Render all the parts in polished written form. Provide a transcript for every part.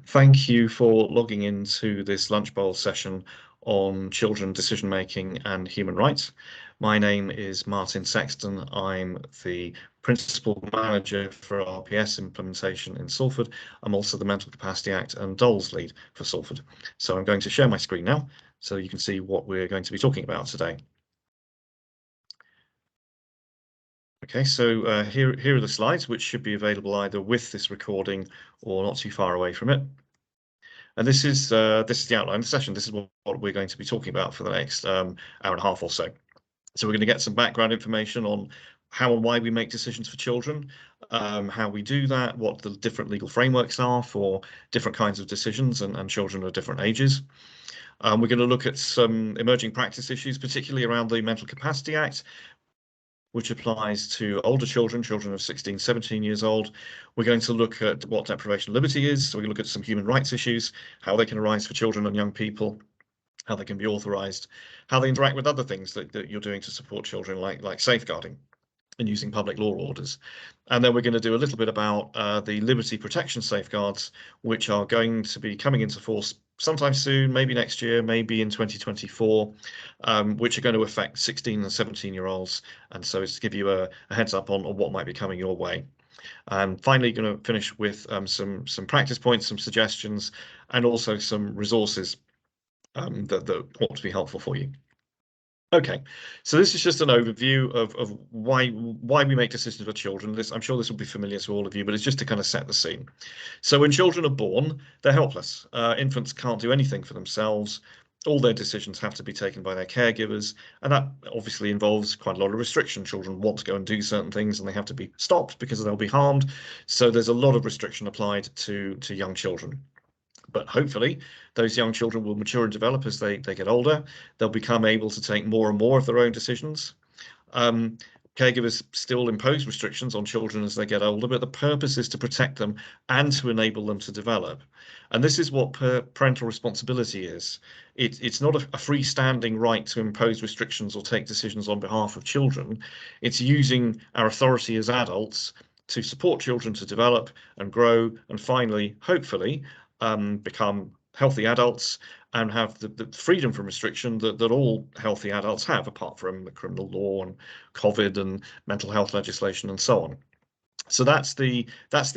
Thank you for logging into this lunch bowl session on children decision making and human rights. My name is Martin Sexton. I'm the Principal Manager for RPS implementation in Salford. I'm also the Mental Capacity Act and DOLS lead for Salford. So I'm going to share my screen now so you can see what we're going to be talking about today. Okay, so here are the slides, which should be available either with this recording or not too far away from it. And this is the outline of the session. This is what we're going to be talking about for the next hour and a half or so. So we're going to get some background information on how and why we make decisions for children, how we do that, what the different legal frameworks are for different kinds of decisions and children of different ages. We're going to look at some emerging practice issues, particularly around the Mental Capacity Act, which applies to older children of 16, 17 years old. We're going to look at what deprivation of liberty is. So we're going to look at some human rights issues, how they can arise for children and young people, how they can be authorised, how they interact with other things that you're doing to support children, like safeguarding and using public law orders. And then we're going to do a little bit about the liberty protection safeguards, which are going to be coming into force sometime soon, maybe next year, maybe in 2024, which are going to affect 16 and 17-year-olds. And so it's to give you a heads up on what might be coming your way. And finally, going to finish with some practice points, some suggestions, and also some resources that ought to be helpful for you. Okay, so this is just an overview of why we make decisions for children. I'm sure this will be familiar to all of you, but it's just to kind of set the scene. So when children are born, they're helpless. Infants can't do anything for themselves. All their decisions have to be taken by their caregivers, and that obviously involves quite a lot of restriction. Children want to go and do certain things, and they have to be stopped because they'll be harmed. So there's a lot of restriction applied to young children. But hopefully those young children will mature and develop as they get older. They'll become able to take more and more of their own decisions. Caregivers still impose restrictions on children as they get older, but the purpose is to protect them and to enable them to develop. And this is what parental responsibility is. It's not a freestanding right to impose restrictions or take decisions on behalf of children. It's using our authority as adults to support children to develop and grow and finally, hopefully, become healthy adults and have the freedom from restriction that all healthy adults have, apart from the criminal law and COVID and mental health legislation and so on. So that's the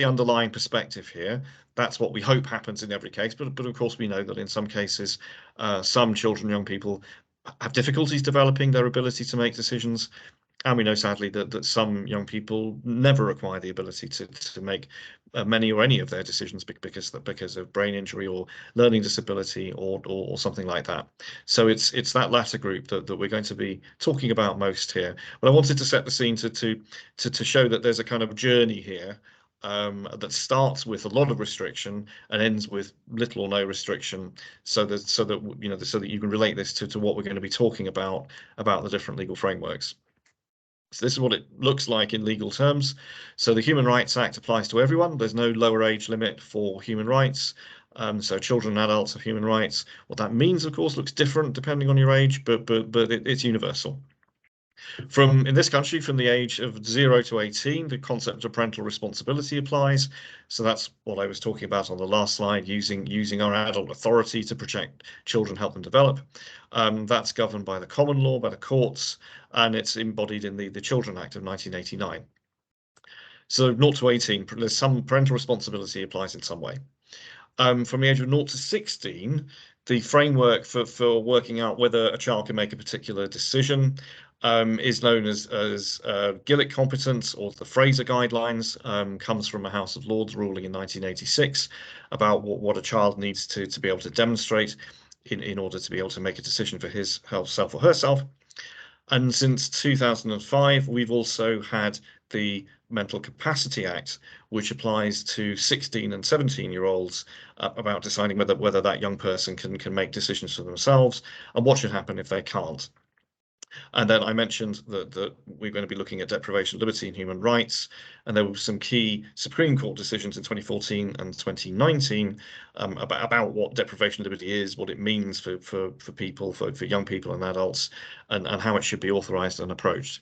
underlying perspective here. That's what we hope happens in every case, but of course we know that in some cases some children, young people have difficulties developing their ability to make decisions. And we know sadly that some young people never acquire the ability to make many or any of their decisions because of brain injury or learning disability or something like that. So it's that latter group that we're going to be talking about most here. But I wanted to set the scene to show that there's a kind of journey here that starts with a lot of restriction and ends with little or no restriction, so that you can relate this to what we're going to be talking about the different legal frameworks. So this is what it looks like in legal terms. So the Human Rights Act applies to everyone. There's no lower age limit for human rights. So children and adults have human rights. What that means, of course, looks different depending on your age, but it's universal. In this country, from the age of 0 to 18, the concept of parental responsibility applies. So that's what I was talking about on the last slide, using our adult authority to protect children, help them develop. That's governed by the common law, by the courts, and it's embodied in the Children Act of 1989. So 0 to 18, there's some parental responsibility applies in some way. From the age of 0 to 16, the framework for working out whether a child can make a particular decision is known as Gillick competence, or the Fraser guidelines. Comes from a House of Lords ruling in 1986 about what a child needs to be able to demonstrate in order to be able to make a decision for himself or herself. And since 2005, we've also had the Mental Capacity Act, which applies to 16 and 17-year-olds about deciding whether that young person can make decisions for themselves and what should happen if they can't. And then I mentioned that we're going to be looking at deprivation of liberty and human rights, and there were some key Supreme Court decisions in 2014 and 2019 about what deprivation of liberty is, what it means for people, for young people and adults, and how it should be authorized and approached.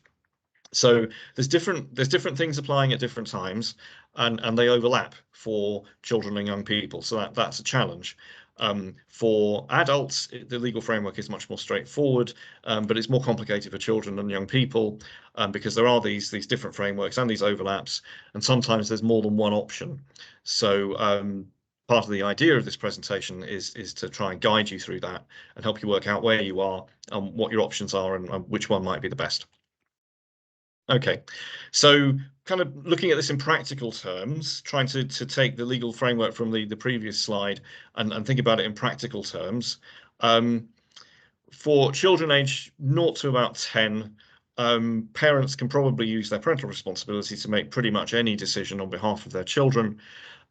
So there's different things applying at different times, and they overlap. for children and young people. So that's a challenge. For adults, the legal framework is much more straightforward, but it's more complicated for children and young people because there are these different frameworks and these overlaps, and sometimes there's more than one option. So part of the idea of this presentation is to try and guide you through that and help you work out where you are and what your options are and which one might be the best. Okay, so kind of looking at this in practical terms, trying to take the legal framework from the previous slide and think about it in practical terms. For children aged 0 to about 10, parents can probably use their parental responsibility to make pretty much any decision on behalf of their children,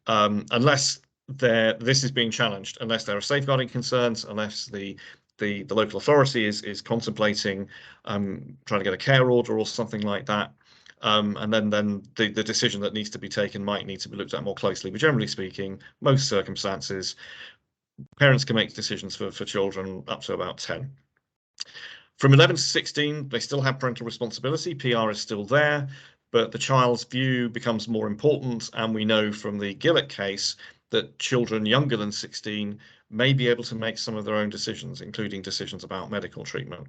unless this is being challenged, unless there are safeguarding concerns, unless the local authority is contemplating trying to get a care order or something like that. And then the decision that needs to be taken might need to be looked at more closely. But generally speaking, most circumstances, parents can make decisions for children up to about 10. From 11 to 16, they still have parental responsibility. PR is still there, but the child's view becomes more important. And we know from the Gillett case that children younger than 16 may be able to make some of their own decisions, including decisions about medical treatment.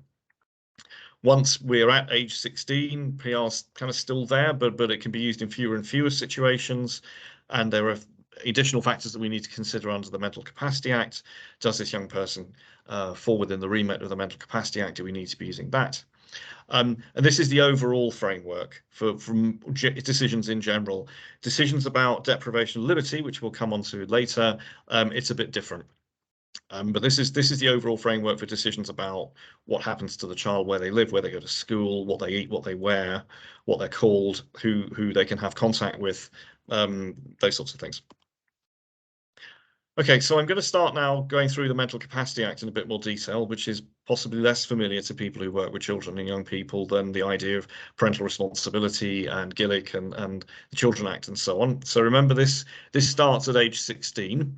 Once we're at age 16, PR's kind of still there, but it can be used in fewer and fewer situations. And there are additional factors that we need to consider under the Mental Capacity Act. Does this young person fall within the remit of the Mental Capacity Act? Do we need to be using that? And this is the overall framework from decisions in general. Decisions about deprivation of liberty, which we'll come on to later, it's a bit different. But this is the overall framework for decisions about what happens to the child, where they live, where they go to school, what they eat, what they wear, what they're called, who they can have contact with, those sorts of things. Okay, so I'm going to start now going through the Mental Capacity Act in a bit more detail, which is possibly less familiar to people who work with children and young people than the idea of parental responsibility and Gillick and the Children Act and so on. So remember, this starts at age 16.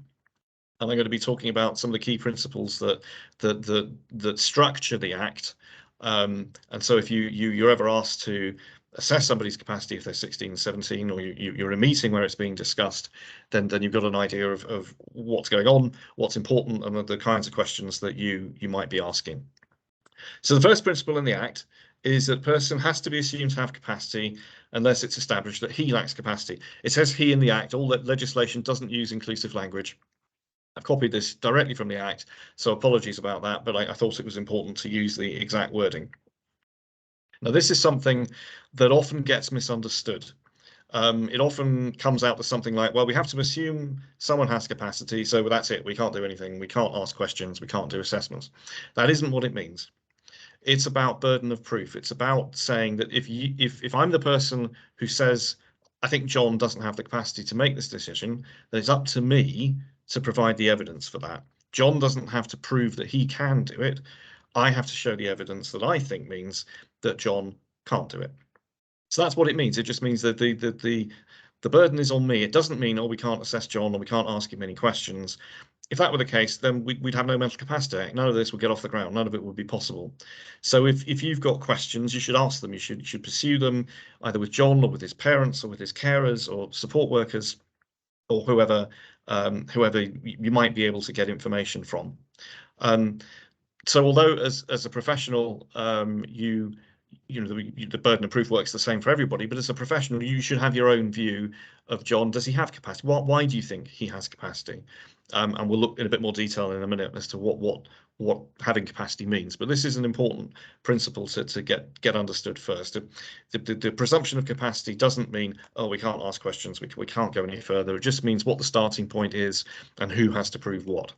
And I'm going to be talking about some of the key principles that structure the Act. And so if you're ever asked to assess somebody's capacity if they're 16, 17, or you're in a meeting where it's being discussed, then you've got an idea of what's going on, what's important, and the kinds of questions that you might be asking. So the first principle in the Act is that a person has to be assumed to have capacity unless it's established that he lacks capacity. It says he in the Act. All that legislation doesn't use inclusive language. I've copied this directly from the Act, so apologies about that, but I thought it was important to use the exact wording. Now, this is something that often gets misunderstood. It often comes out as something like, well, we have to assume someone has capacity, so that's it. We can't do anything. We can't ask questions. We can't do assessments. That isn't what it means. It's about burden of proof. It's about saying that if I'm the person who says, I think John doesn't have the capacity to make this decision, then it's up to me to provide the evidence for that. John doesn't have to prove that he can do it. I have to show the evidence that I think means that John can't do it. So that's what it means. It just means that the burden is on me. It doesn't mean, oh, we can't assess John or we can't ask him any questions. If that were the case, then we'd have no Mental Capacity Act. None of this would get off the ground. None of it would be possible. So if you've got questions, you should ask them. You should pursue them either with John or with his parents or with his carers or support workers or whoever you might be able to get information from. So although as a professional, the burden of proof works the same for everybody, but as a professional, you should have your own view of John. Does he have capacity? Why do you think he has capacity? And we'll look in a bit more detail in a minute as to what having capacity means. But this is an important principle to get understood first. The presumption of capacity doesn't mean, oh, we can't ask questions, we can't go any further. It just means what the starting point is and who has to prove what.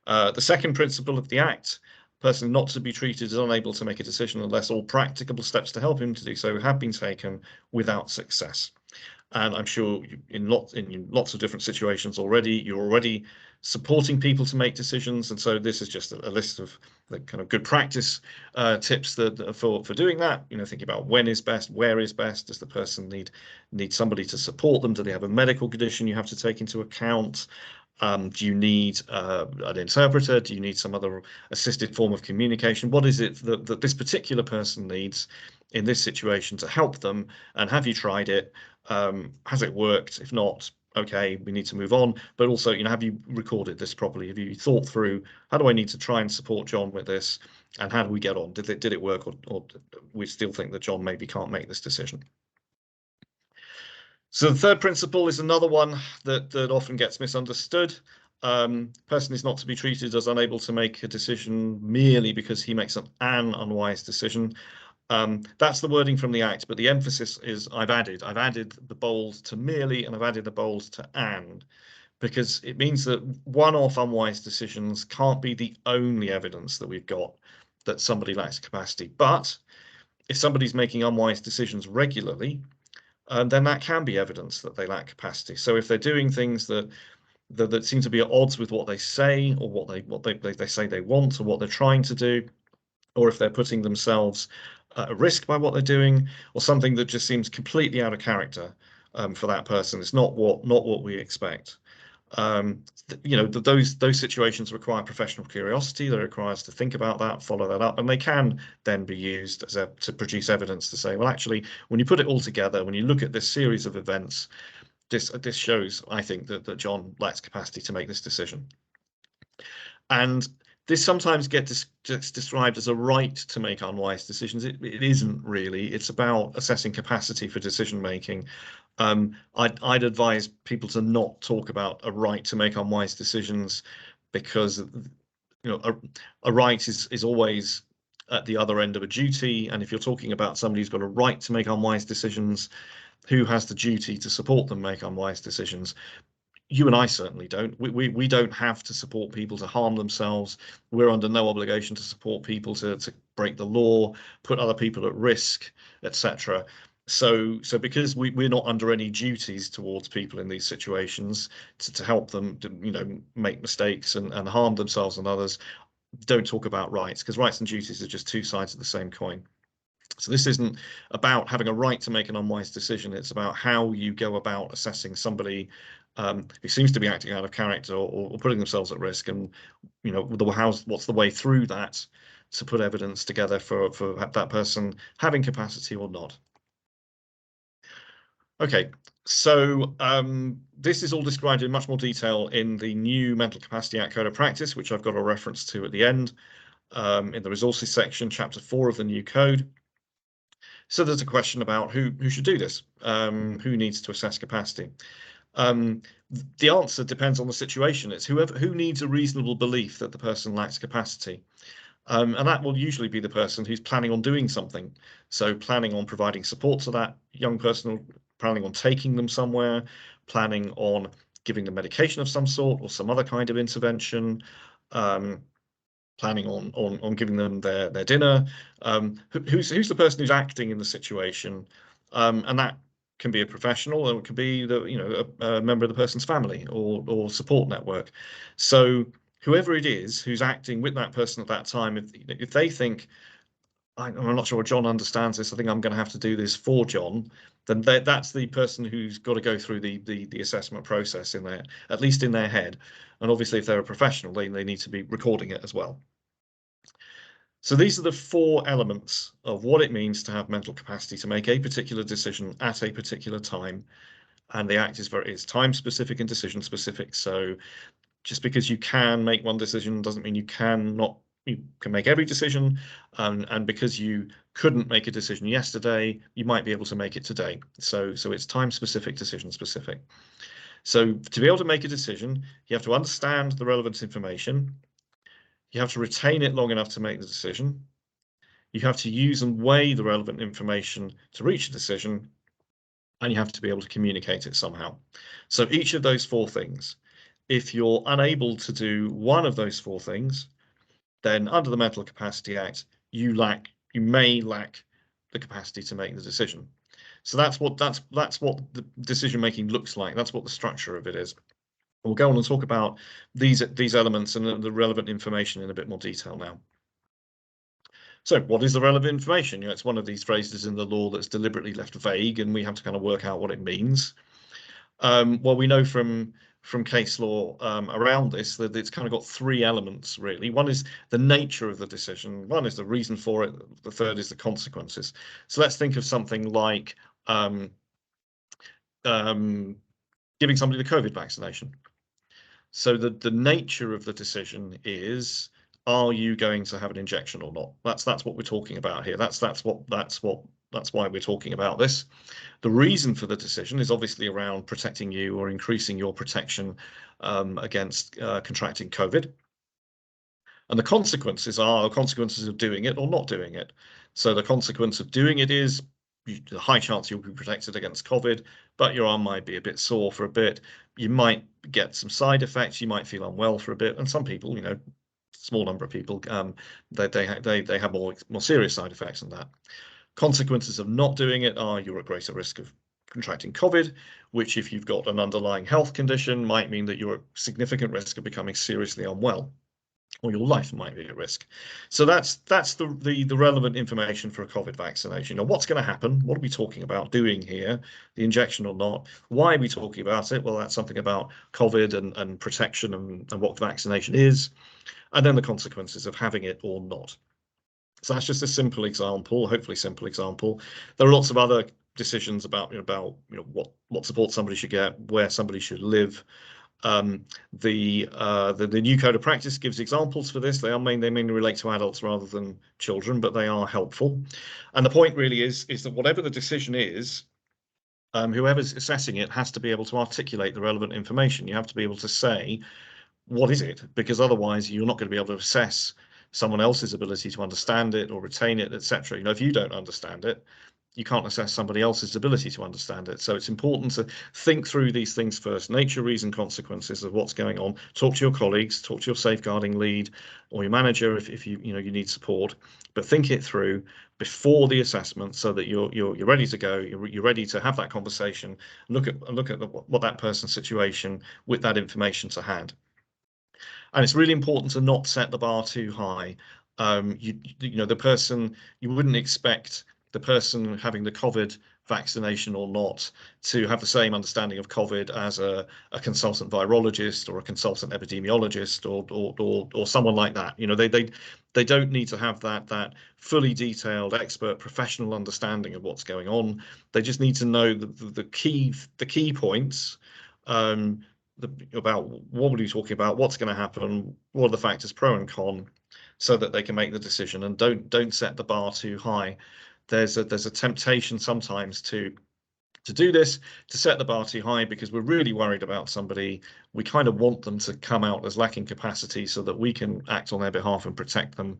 The second principle of the Act, person not to be treated as unable to make a decision unless all practicable steps to help him to do so have been taken without success. And I'm sure in lots of different situations already, you're already supporting people to make decisions. And so this is just a list of the kind of good practice tips that for doing that. Thinking about when is best, where is best. Does the person need somebody to support them? Do they have a medical condition you have to take into account? Do you need an interpreter? Do you need some other assisted form of communication? What is it that this particular person needs in this situation to help them? And have you tried it? Has it worked? If not, okay, we need to move on. But also, have you recorded this properly? Have you thought through, how do I need to try and support John with this? And how do we get on? Did it work, or we still think that John maybe can't make this decision? So the third principle is another one that often gets misunderstood. Person is not to be treated as unable to make a decision merely because he makes an unwise decision. That's the wording from the Act, but the emphasis is I've added the bold to merely, and I've added the bold to and, because it means that one-off unwise decisions can't be the only evidence that we've got that somebody lacks capacity. But if somebody's making unwise decisions regularly, then that can be evidence that they lack capacity. So if they're doing things that seem to be at odds with what they say, or what they say they want, or what they're trying to do, or if they're putting themselves at risk by what they're doing, or something that just seems completely out of character for that person, it's not what we expect. Those situations require professional curiosity. They require us to think about that, follow that up, and they can then be used to produce evidence to say, well, actually, when you put it all together, when you look at this series of events, this shows, I think, that John lacks capacity to make this decision. And this sometimes gets described as a right to make unwise decisions. It isn't really. It's about assessing capacity for decision making. I'd advise people to not talk about a right to make unwise decisions, because a right is always at the other end of a duty. And if you're talking about somebody who's got a right to make unwise decisions, who has the duty to support them make unwise decisions? You and I certainly don't. We don't have to support people to harm themselves. We're under no obligation to support people to break the law, put other people at risk, etc. So because we're not under any duties towards people in these situations to help them make mistakes and harm themselves and others, don't talk about rights, because rights and duties are just two sides of the same coin. So this isn't about having a right to make an unwise decision. It's about how you go about assessing somebody who seems to be acting out of character, or putting themselves at risk, and what's the way through that to put evidence together for that person having capacity or not. Okay, so this is all described in much more detail in the new Mental Capacity Act Code of Practice, which I've got a reference to at the end in the resources section, chapter 4 of the new code. So there's a question about who should do this, who needs to assess capacity. The answer depends on the situation. It's who needs a reasonable belief that the person lacks capacity. And that will usually be the person who's planning on doing something. So planning on providing support to that young person, planning on taking them somewhere, planning on giving them medication of some sort or some other kind of intervention, planning on giving them their dinner. Who's the person who's acting in the situation, and that can be a professional, or it could be a member of the person's family or support network. So whoever it is who's acting with that person at that time, if they think, I'm not sure what John understands this, I think I'm going to have to do this for John, then that's the person who's got to go through the assessment process at least in their head. And obviously, if they're a professional, they need to be recording it as well. So these are the 4 elements of what it means to have mental capacity to make a particular decision at a particular time. And the Act is time specific and decision specific. So just because you can make one decision doesn't mean you can make every decision. And because you couldn't make a decision yesterday, you might be able to make it today. So it's time specific, decision specific. So to be able to make a decision, you have to understand the relevant information. You have to retain it long enough to make the decision. You have to use and weigh the relevant information to reach a decision, and you have to be able to communicate it somehow. So each of those 4 things, if you're unable to do one of those 4 things, then under the Mental Capacity Act, you may lack the capacity to make the decision. So that's what the decision making looks like. That's what the structure of it is. We'll go on and talk about these elements and the relevant information in a bit more detail now. So what is the relevant information? It's one of these phrases in the law that's deliberately left vague, and we have to kind of work out what it means. Well, we know from case law around this that it's kind of got 3 elements, really. One is the nature of the decision. One is the reason for it. The third is the consequences. So let's think of something like giving somebody the COVID vaccination. So the nature of the decision is, are you going to have an injection or not? That's what we're talking about here. That's why we're talking about this. The reason for the decision is obviously around protecting you or increasing your protection against contracting COVID. And the consequences are the consequences of doing it or not doing it. So the consequence of doing it is the high chance you'll be protected against COVID, but your arm might be a bit sore for a bit. You might get some side effects. You might feel unwell for a bit. And some people, you know, small number of people, they have more serious side effects than that. Consequences of not doing it are you're at greater risk of contracting COVID, which if you've got an underlying health condition might mean that you're at significant risk of becoming seriously unwell, or your life might be at risk. So that's the relevant information for a COVID vaccination. Now, what's going to happen? What are we talking about doing here? The injection or not? Why are we talking about it? Well, that's something about COVID and protection and what vaccination is, and then the consequences of having it or not. So that's just a simple example, hopefully simple example. There are lots of other decisions about what support somebody should get, where somebody should live. The new code of practice gives examples for this. They mainly relate to adults rather than children, but they are helpful. And the point really is that whatever the decision is, whoever's assessing it has to be able to articulate the relevant information. You have to be able to say, what is it? Because otherwise you're not going to be able to assess someone else's ability to understand it or retain it, etc. You know, if you don't understand it, you can't assess somebody else's ability to understand it. So it's important to think through these things first: nature, reason, consequences of what's going on. Talk to your colleagues, talk to your safeguarding lead or your manager if you need support, but think it through before the assessment so that you're ready to go. You're ready to have that conversation. Look at what that person's situation with that information to hand. And it's really important to not set the bar too high. The person, you wouldn't expect the person having the COVID vaccination or not to have the same understanding of COVID as a consultant virologist or a consultant epidemiologist or someone like that. You know, they don't need to have that fully detailed expert professional understanding of what's going on. They just need to know the key points about what are you talking about, what's going to happen, what are the factors pro and con, so that they can make the decision. And don't set the bar too high. There's a temptation sometimes to do this, to set the bar too high, because we're really worried about somebody. We kind of want them to come out as lacking capacity so that we can act on their behalf and protect them.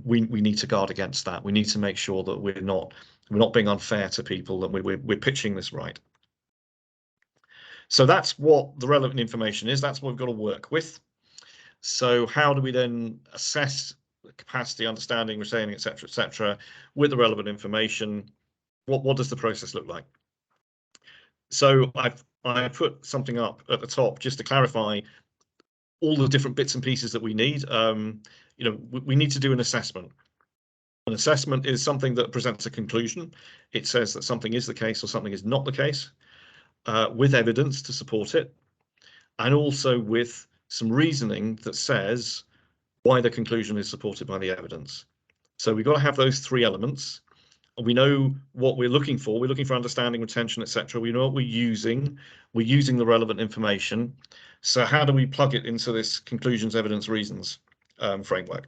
We need to guard against that. We need to make sure that we're not being unfair to people, that we're pitching this right. So that's what the relevant information is. That's what we've got to work with. So how do we then assess the capacity, understanding, retaining, etc., with the relevant information? What does the process look like? So I put something up at the top just to clarify all the different bits and pieces that we need. We need to do an assessment. An assessment is something that presents a conclusion. It says that something is the case or something is not the case, with evidence to support it, and also with some reasoning that says why the conclusion is supported by the evidence. So we've got to have those three elements. We know what we're looking for. We're looking for understanding, retention, etc. We know what we're using. We're using the relevant information. So how do we plug it into this conclusions, evidence, reasons framework?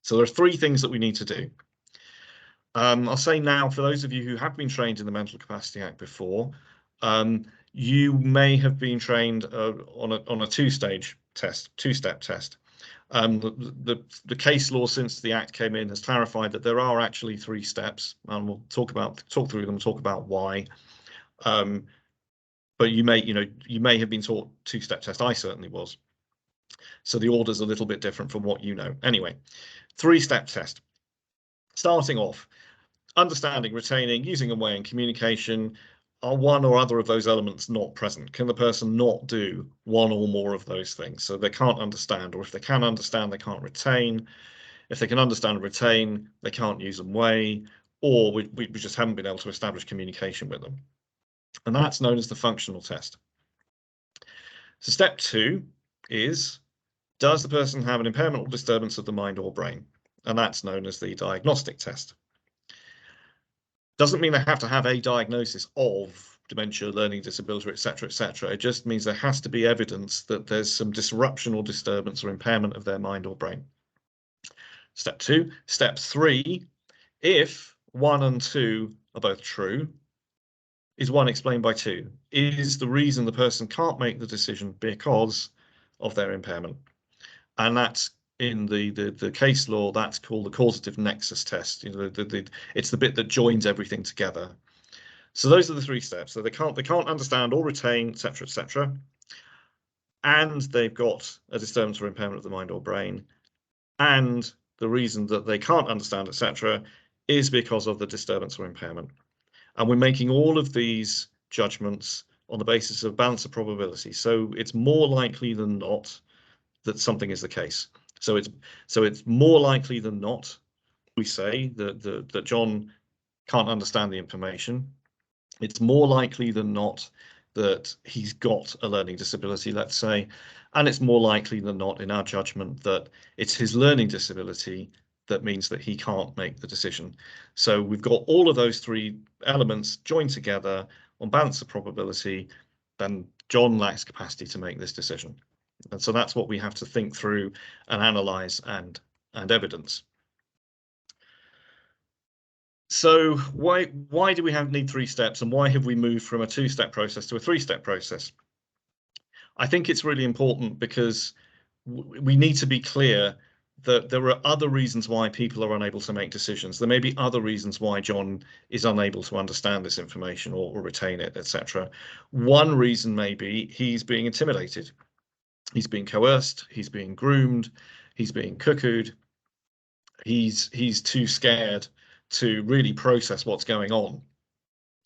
So there are three things that we need to do. I'll say now, for those of you who have been trained in the Mental Capacity Act before, you may have been trained on a two-step test. The case law since the Act came in has clarified that there are actually 3 steps, and we'll talk through them, talk about why. But you may have been taught 2-step test. I certainly was. So the order's a little bit different from what you know. Anyway, 3-step test. Starting off, understanding, retaining, using and weighing, communication. Are one or other of those elements not present? Can the person not do one or more of those things? So they can't understand, or if they can understand, they can't retain. If they can understand and retain, they can't use and weigh, or we just haven't been able to establish communication with them. And that's known as the functional test. So step 2 is, does the person have an impairment or disturbance of the mind or brain? And that's known as the diagnostic test. Doesn't mean they have to have a diagnosis of dementia, learning disability, etc., etc. It just means there has to be evidence that there's some disruption or disturbance or impairment of their mind or brain. Step 2. Step 3, if 1 and 2 are both true, is 1 explained by 2? Is the reason the person can't make the decision because of their impairment? And that's in the case law, that's called the causative nexus test. You know, it's the bit that joins everything together. So those are the 3 steps. So they can't understand or retain, etc., etc., and they've got a disturbance or impairment of the mind or brain, and the reason that they can't understand, etc., is because of the disturbance or impairment. And we're making all of these judgments on the basis of balance of probability. So it's more likely than not that something is the case. So it's more likely than not, we say, that John can't understand the information. It's more likely than not that he's got a learning disability, let's say, and it's more likely than not, in our judgment, that it's his learning disability that means that he can't make the decision. So we've got all of those 3 elements joined together on balance of probability, then John lacks capacity to make this decision. And so that's what we have to think through and analyze and evidence. So why do we need 3 steps, and why have we moved from a 2-step process to a 3-step process? I think it's really important because we need to be clear that there are other reasons why people are unable to make decisions. There may be other reasons why John is unable to understand this information or retain it, etc. One reason may be he's being intimidated. He's being coerced, he's being groomed, he's being cuckooed. He's too scared to really process what's going on.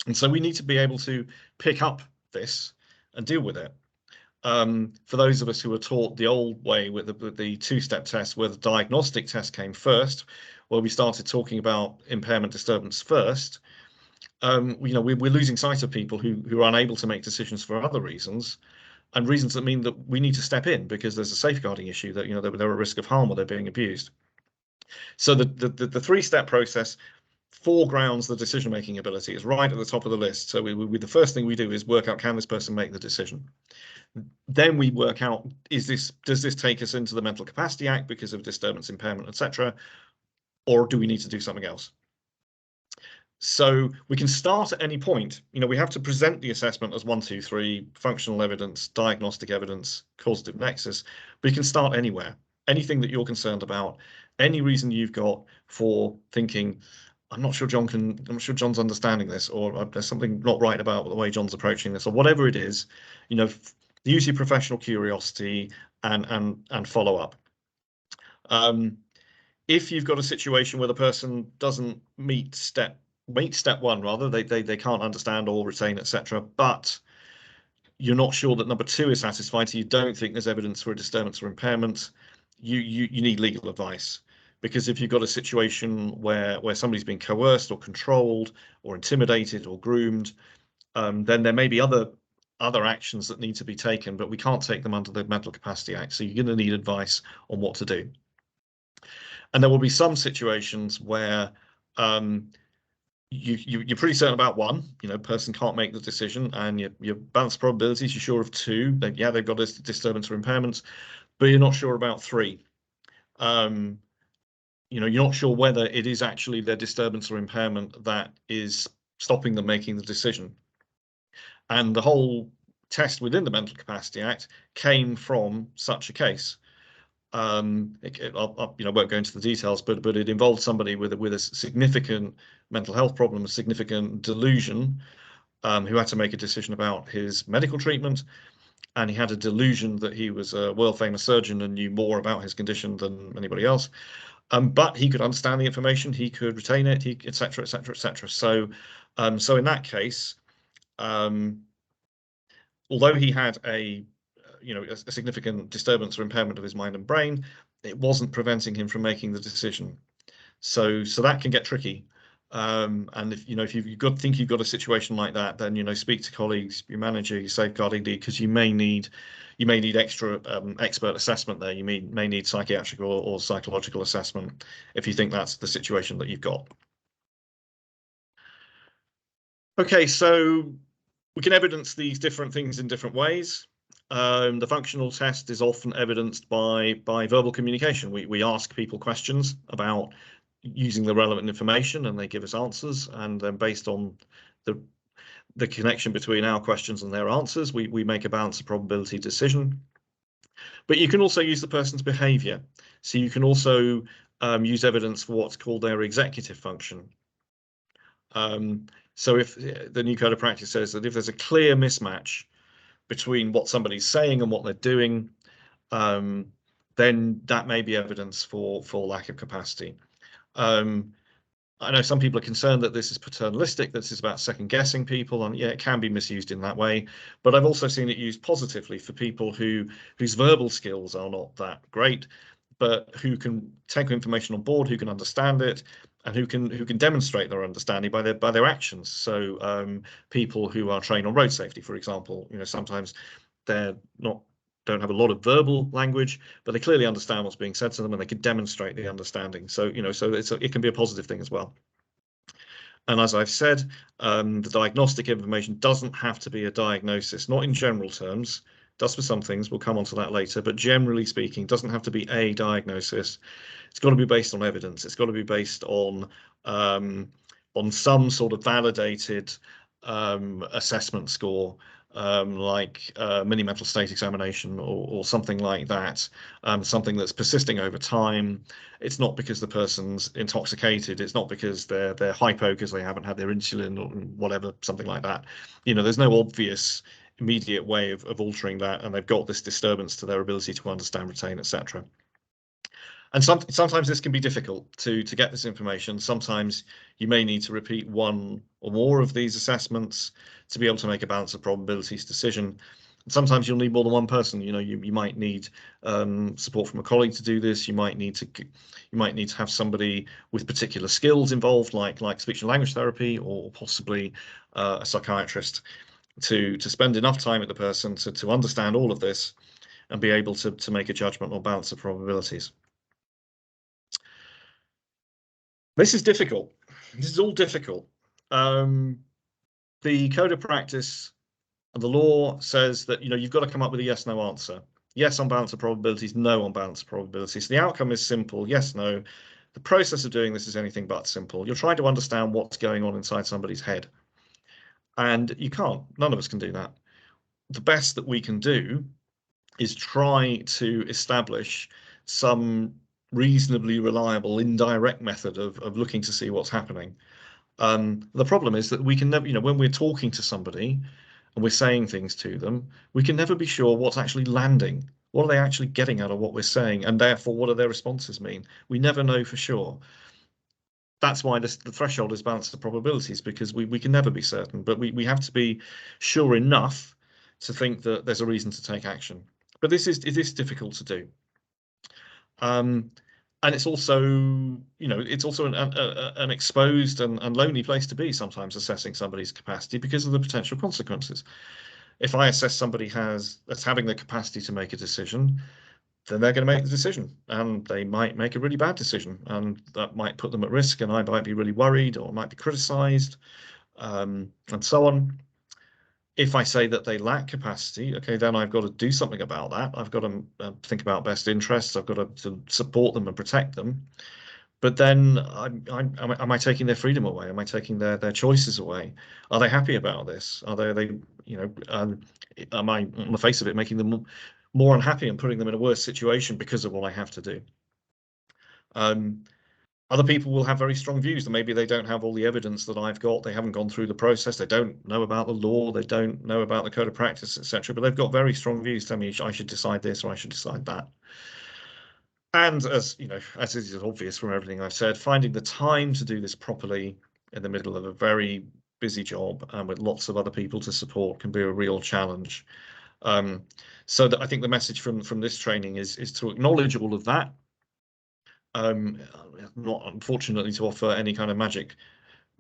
And so we need to be able to pick up this and deal with it. For those of us who were taught the old way with the 2-step test, where the diagnostic test came first, where we started talking about impairment disturbance first, you know, we're losing sight of people who are unable to make decisions for other reasons, and reasons that mean that we need to step in because there's a safeguarding issue, that, you know, they're at risk of harm or they're being abused. So the 3-step process foregrounds the decision-making ability. Is right at the top of the list. So the first thing we do is work out, can this person make the decision? Then we work out, does this take us into the Mental Capacity Act because of disturbance, impairment, etc., or do we need to do something else? So we can start at any point. You know, we have to present the assessment as 1, 2, 3, functional evidence, diagnostic evidence, causative nexus, but you can start anywhere. Anything that you're concerned about, any reason you've got for thinking, I'm not sure John's understanding this, or there's something not right about the way John's approaching this, or whatever it is, you know, use your professional curiosity and follow up. If you've got a situation where the person doesn't meet step 1, rather, they can't understand or retain, etc., but you're not sure that number 2 is satisfied, so you don't think there's evidence for a disturbance or impairment, you need legal advice. Because if you've got a situation where somebody's been coerced or controlled or intimidated or groomed, then there may be other actions that need to be taken, but we can't take them under the Mental Capacity Act. So you're going to need advice on what to do. And there will be some situations where you're pretty certain about 1, you know, person can't make the decision, and your balance probabilities, you're sure of 2, yeah, they've got a disturbance or impairment, but you're not sure about 3. You know, you're not sure whether it is actually their disturbance or impairment that is stopping them making the decision. And the whole test within the Mental Capacity Act came from such a case. I won't go into the details, but it involved somebody with a significant mental health problem, a significant delusion, who had to make a decision about his medical treatment, and he had a delusion that he was a world famous surgeon and knew more about his condition than anybody else. But he could understand the information, he could retain it, etc., etc., etc. So in that case, although he had a significant disturbance or impairment of his mind and brain, it wasn't preventing him from making the decision. So that can get tricky. And if you've think you've got a situation like that, then, you know, speak to colleagues, your manager, your safeguarding lead, because you may need extra expert assessment there. You may need psychiatric or psychological assessment if you think that's the situation that you've got. Okay, so We can evidence these different things in different ways. The functional test is often evidenced by verbal communication. We ask people questions about using the relevant information, and they give us answers, and then based on the connection between our questions and their answers, we make a balance of probability decision. But you can also use the person's behavior. So you can also use evidence for what's called their executive function. So if the new code of practice says that if there's a clear mismatch between what somebody's saying and what they're doing, then that may be evidence for lack of capacity. I know some people are concerned that this is paternalistic, that this is about second guessing people, and yeah, it can be misused in that way. But I've also seen it used positively for people whose verbal skills are not that great, but who can take information on board, who can understand it, and who can demonstrate their understanding by their actions. So people who are trained on road safety, for example, sometimes they're don't have a lot of verbal language, but they clearly understand what's being said to them, and they can demonstrate the understanding. So so it can be a positive thing as well. And as I've said, the diagnostic information doesn't have to be a diagnosis, not in general terms. Does for some things, we'll come on to that later, but generally speaking, doesn't have to be a diagnosis. It's got to be based on evidence. It's got to be based on some sort of validated assessment score, like mini mental state examination or something like that, something that's persisting over time. It's not because the person's intoxicated. It's not because they're hypo because they haven't had their insulin or whatever, something like that. There's no obvious immediate way of altering that, and they've got this disturbance to their ability to understand, retain, etc. And sometimes this can be difficult to get this information. Sometimes you may need to repeat one or more of these assessments to be able to make a balance of probabilities decision. Sometimes you'll need more than one person. You might need support from a colleague to do this. You might need to have somebody with particular skills involved, like speech and language therapy, or possibly a psychiatrist to spend enough time with the person to understand all of this and be able to make a judgment or balance of probabilities. This is difficult. This is all difficult. The code of practice and the law says that you've got to come up with a yes/no answer. Yes on balance of probabilities, no on balance of probabilities. So the outcome is simple, yes, no. The process of doing this is anything but simple. You're trying to understand what's going on inside somebody's head. And you can't. None of us can do that. The best that we can do is try to establish some reasonably reliable indirect method of looking to see what's happening. The problem is that we can never, when we're talking to somebody and we're saying things to them, we can never be sure what's actually landing. What are they actually getting out of what we're saying? And therefore, what do their responses mean? We never know for sure. That's why the threshold is balance of probabilities, because we can never be certain, but we have to be sure enough to think that there's a reason to take action. But it is difficult to do. And it's also, it's also an exposed and lonely place to be sometimes, assessing somebody's capacity because of the potential consequences. If I assess somebody that's having the capacity to make a decision, then they're going to make the decision, and they might make a really bad decision, and that might put them at risk, and I might be really worried or might be criticized, and so on. If I say that they lack capacity, okay, then I've got to do something about that. I've got to think about best interests. I've got to support them and protect them. But then am I taking their freedom away? Am I taking their choices away? Are they happy about this? Are they am I, on the face of it, making them more unhappy and putting them in a worse situation because of what I have to do? Other people will have very strong views, and maybe they don't have all the evidence that I've got. They haven't gone through the process. They don't know about the law. They don't know about the code of practice, etc. But they've got very strong views. Tell me I should decide this or I should decide that. And as as is obvious from everything I've said, finding the time to do this properly in the middle of a very busy job and with lots of other people to support can be a real challenge. So that I think the message from this training is to acknowledge all of that. Not unfortunately to offer any kind of magic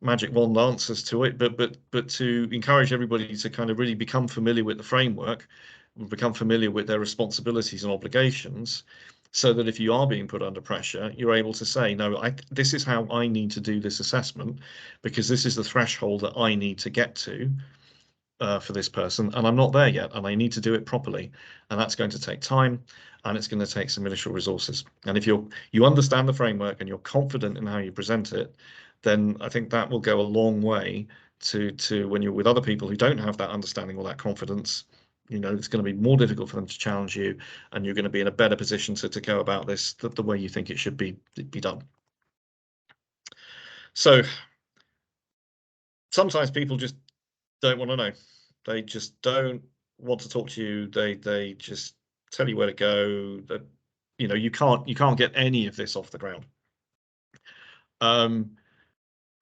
wand answers to it, but to encourage everybody to kind of really become familiar with the framework, become familiar with their responsibilities and obligations, so that if you are being put under pressure, you're able to say, no, this is how I need to do this assessment, because this is the threshold that I need to get to. for this person, and I'm not there yet, and I need to do it properly, and that's going to take time, and it's going to take some initial resources. And if you understand the framework and you're confident in how you present it, then I think that will go a long way to when you're with other people who don't have that understanding or that confidence. It's going to be more difficult for them to challenge you, and you're going to be in a better position to go about this the way you think it should be done. So sometimes people just don't want to know. They just don't want to talk to you. They just tell you where to go. That you can't get any of this off the ground.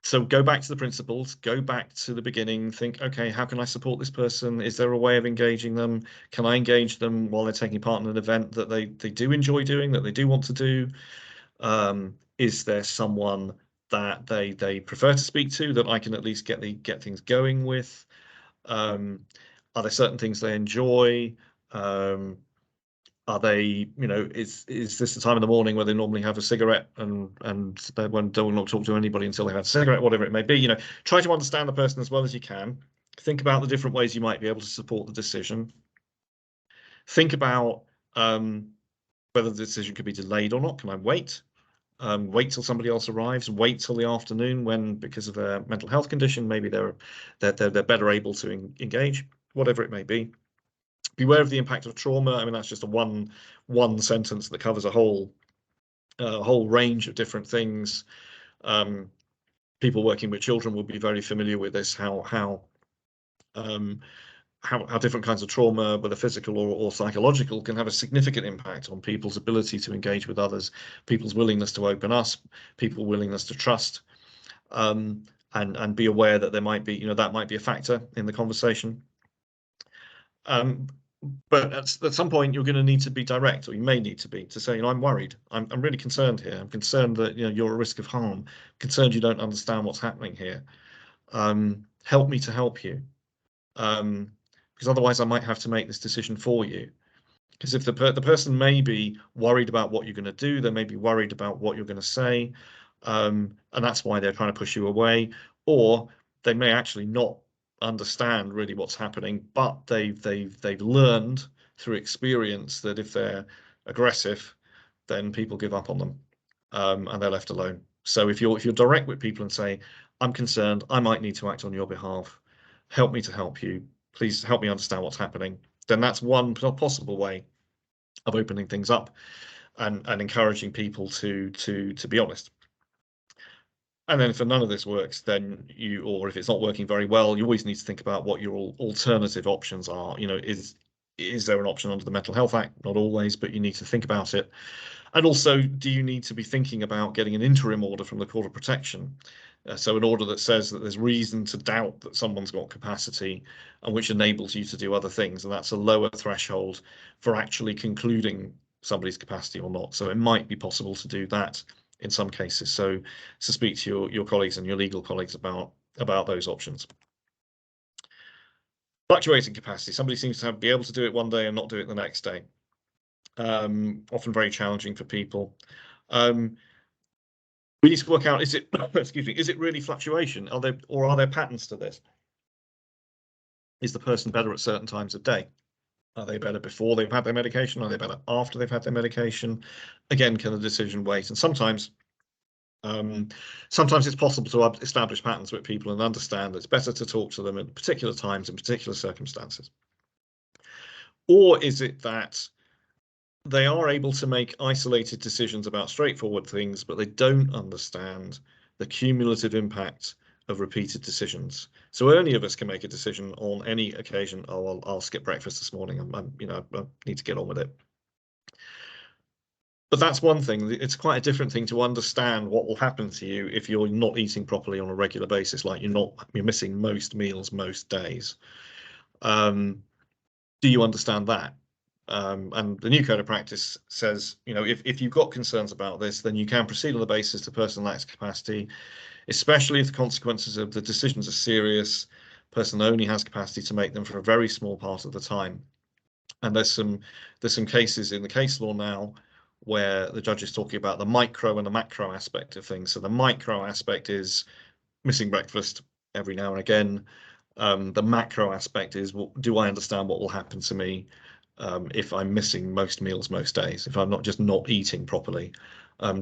So go back to the principles, go back to the beginning, think, okay, how can I support this person? Is there a way of engaging them? Can I engage them while they're taking part in an event that they do enjoy doing, that they do want to do? Is there someone that they prefer to speak to that I can at least get things going with? Are there certain things they enjoy? Are they, is this the time in the morning where they normally have a cigarette and they don't want to talk to anybody until they've had a cigarette, whatever it may be? Try to understand the person as well as you can. Think about the different ways you might be able to support the decision. Think about whether the decision could be delayed or not. Can I wait? Wait till somebody else arrives. Wait till the afternoon when, because of their mental health condition, maybe they're better able to engage. Whatever it may be. Beware of the impact of trauma. I mean, that's just a one sentence that covers a whole range of different things. People working with children will be very familiar with this. How different kinds of trauma, whether physical or psychological, can have a significant impact on people's ability to engage with others, people's willingness to open up, people's willingness to trust, and be aware that there might be, that might be a factor in the conversation. But at some point, you're going to need to be direct, or you may need to be, to say, I'm worried. I'm really concerned here. I'm concerned that you're at risk of harm. I'm concerned you don't understand what's happening here. Help me to help you, because otherwise I might have to make this decision for you. Because if the person may be worried about what you're going to do, they may be worried about what you're going to say, and that's why they're trying to push you away, or they may actually not understand really what's happening, but they've learned through experience that if they're aggressive, then people give up on them, and they're left alone. So if you're direct with people and say, I'm concerned, I might need to act on your behalf, help me to help you, please help me understand what's happening, then that's one possible way of opening things up and encouraging people to be honest. And then if none of this works, then or if it's not working very well, you always need to think about what your alternative options are. Is there an option under the Mental Health Act? Not always, but you need to think about it. And also, do you need to be thinking about getting an interim order from the Court of Protection? So an order that says that there's reason to doubt that someone's got capacity and which enables you to do other things. And that's a lower threshold for actually concluding somebody's capacity or not. So it might be possible to do that in some cases. So speak to your colleagues and your legal colleagues about those options. Fluctuating capacity. Somebody seems to be able to do it one day and not do it the next day. Often very challenging for people. We need to work out, is it excuse me, is it really fluctuation? Are there patterns to this? Is the person better at certain times of day? Are they better before they've had their medication? Are they better after they've had their medication? Again, can the decision wait? And sometimes it's possible to establish patterns with people and understand that it's better to talk to them at particular times in particular circumstances. Or is it that they are able to make isolated decisions about straightforward things, but they don't understand the cumulative impact of repeated decisions? So any of us can make a decision on any occasion. Oh, I'll skip breakfast this morning. I need to get on with it. But that's one thing. It's quite a different thing to understand what will happen to you if you're not eating properly on a regular basis, like you're missing most meals most days. Do you understand that? And the new code of practice says, if you've got concerns about this, then you can proceed on the basis the person lacks capacity, especially if the consequences of the decisions are serious. Person only has capacity to make them for a very small part of the time. And there's some cases in the case law now where the judge is talking about the micro and the macro aspect of things. So the micro aspect is missing breakfast every now and again, The macro aspect is, well, do I understand what will happen to me if I'm missing most meals most days, if I'm just not eating properly?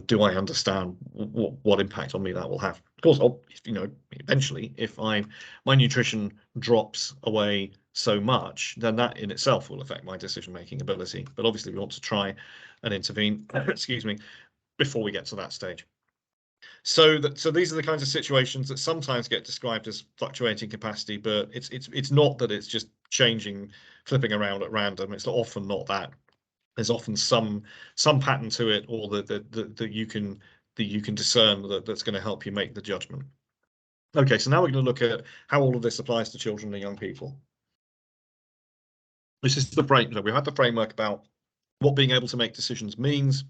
Do I understand what impact on me that will have? Of course, eventually, if my nutrition drops away so much, then that in itself will affect my decision-making ability. But obviously, we want to try and intervene, excuse me, before we get to that stage. So these are the kinds of situations that sometimes get described as fluctuating capacity, but it's not that it's just changing, flipping around at random. It's often not that. There's often some pattern to it, or that you can discern that's going to help you make the judgment. Okay, so now we're going to look at how all of this applies to children and young people. This is the framework. We had the framework about what being able to make decisions means,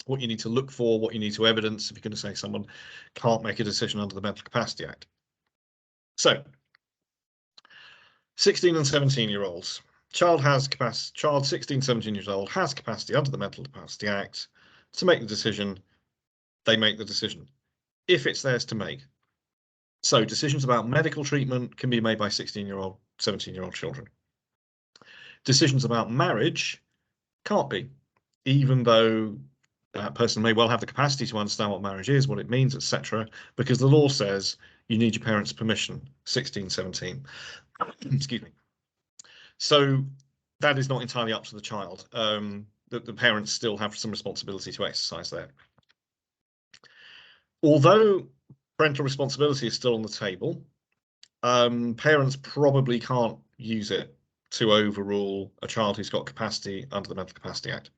what you need to look for, what you need to evidence if you're going to say someone can't make a decision under the Mental Capacity Act. So 16 and 17-year-olds. Child 16, 17 years old has capacity under the Mental Capacity Act to make the decision. They make the decision if it's theirs to make. So decisions about medical treatment can be made by 16-year-old, 17-year-old children. Decisions about marriage can't be, even though that person may well have the capacity to understand what marriage is, what it means, etc., because the law says you need your parents' permission, 16, 17. Excuse me. So that is not entirely up to the child. The parents still have some responsibility to exercise there. Although parental responsibility is still on the table, parents probably can't use it to overrule a child who's got capacity under the Mental Capacity Act.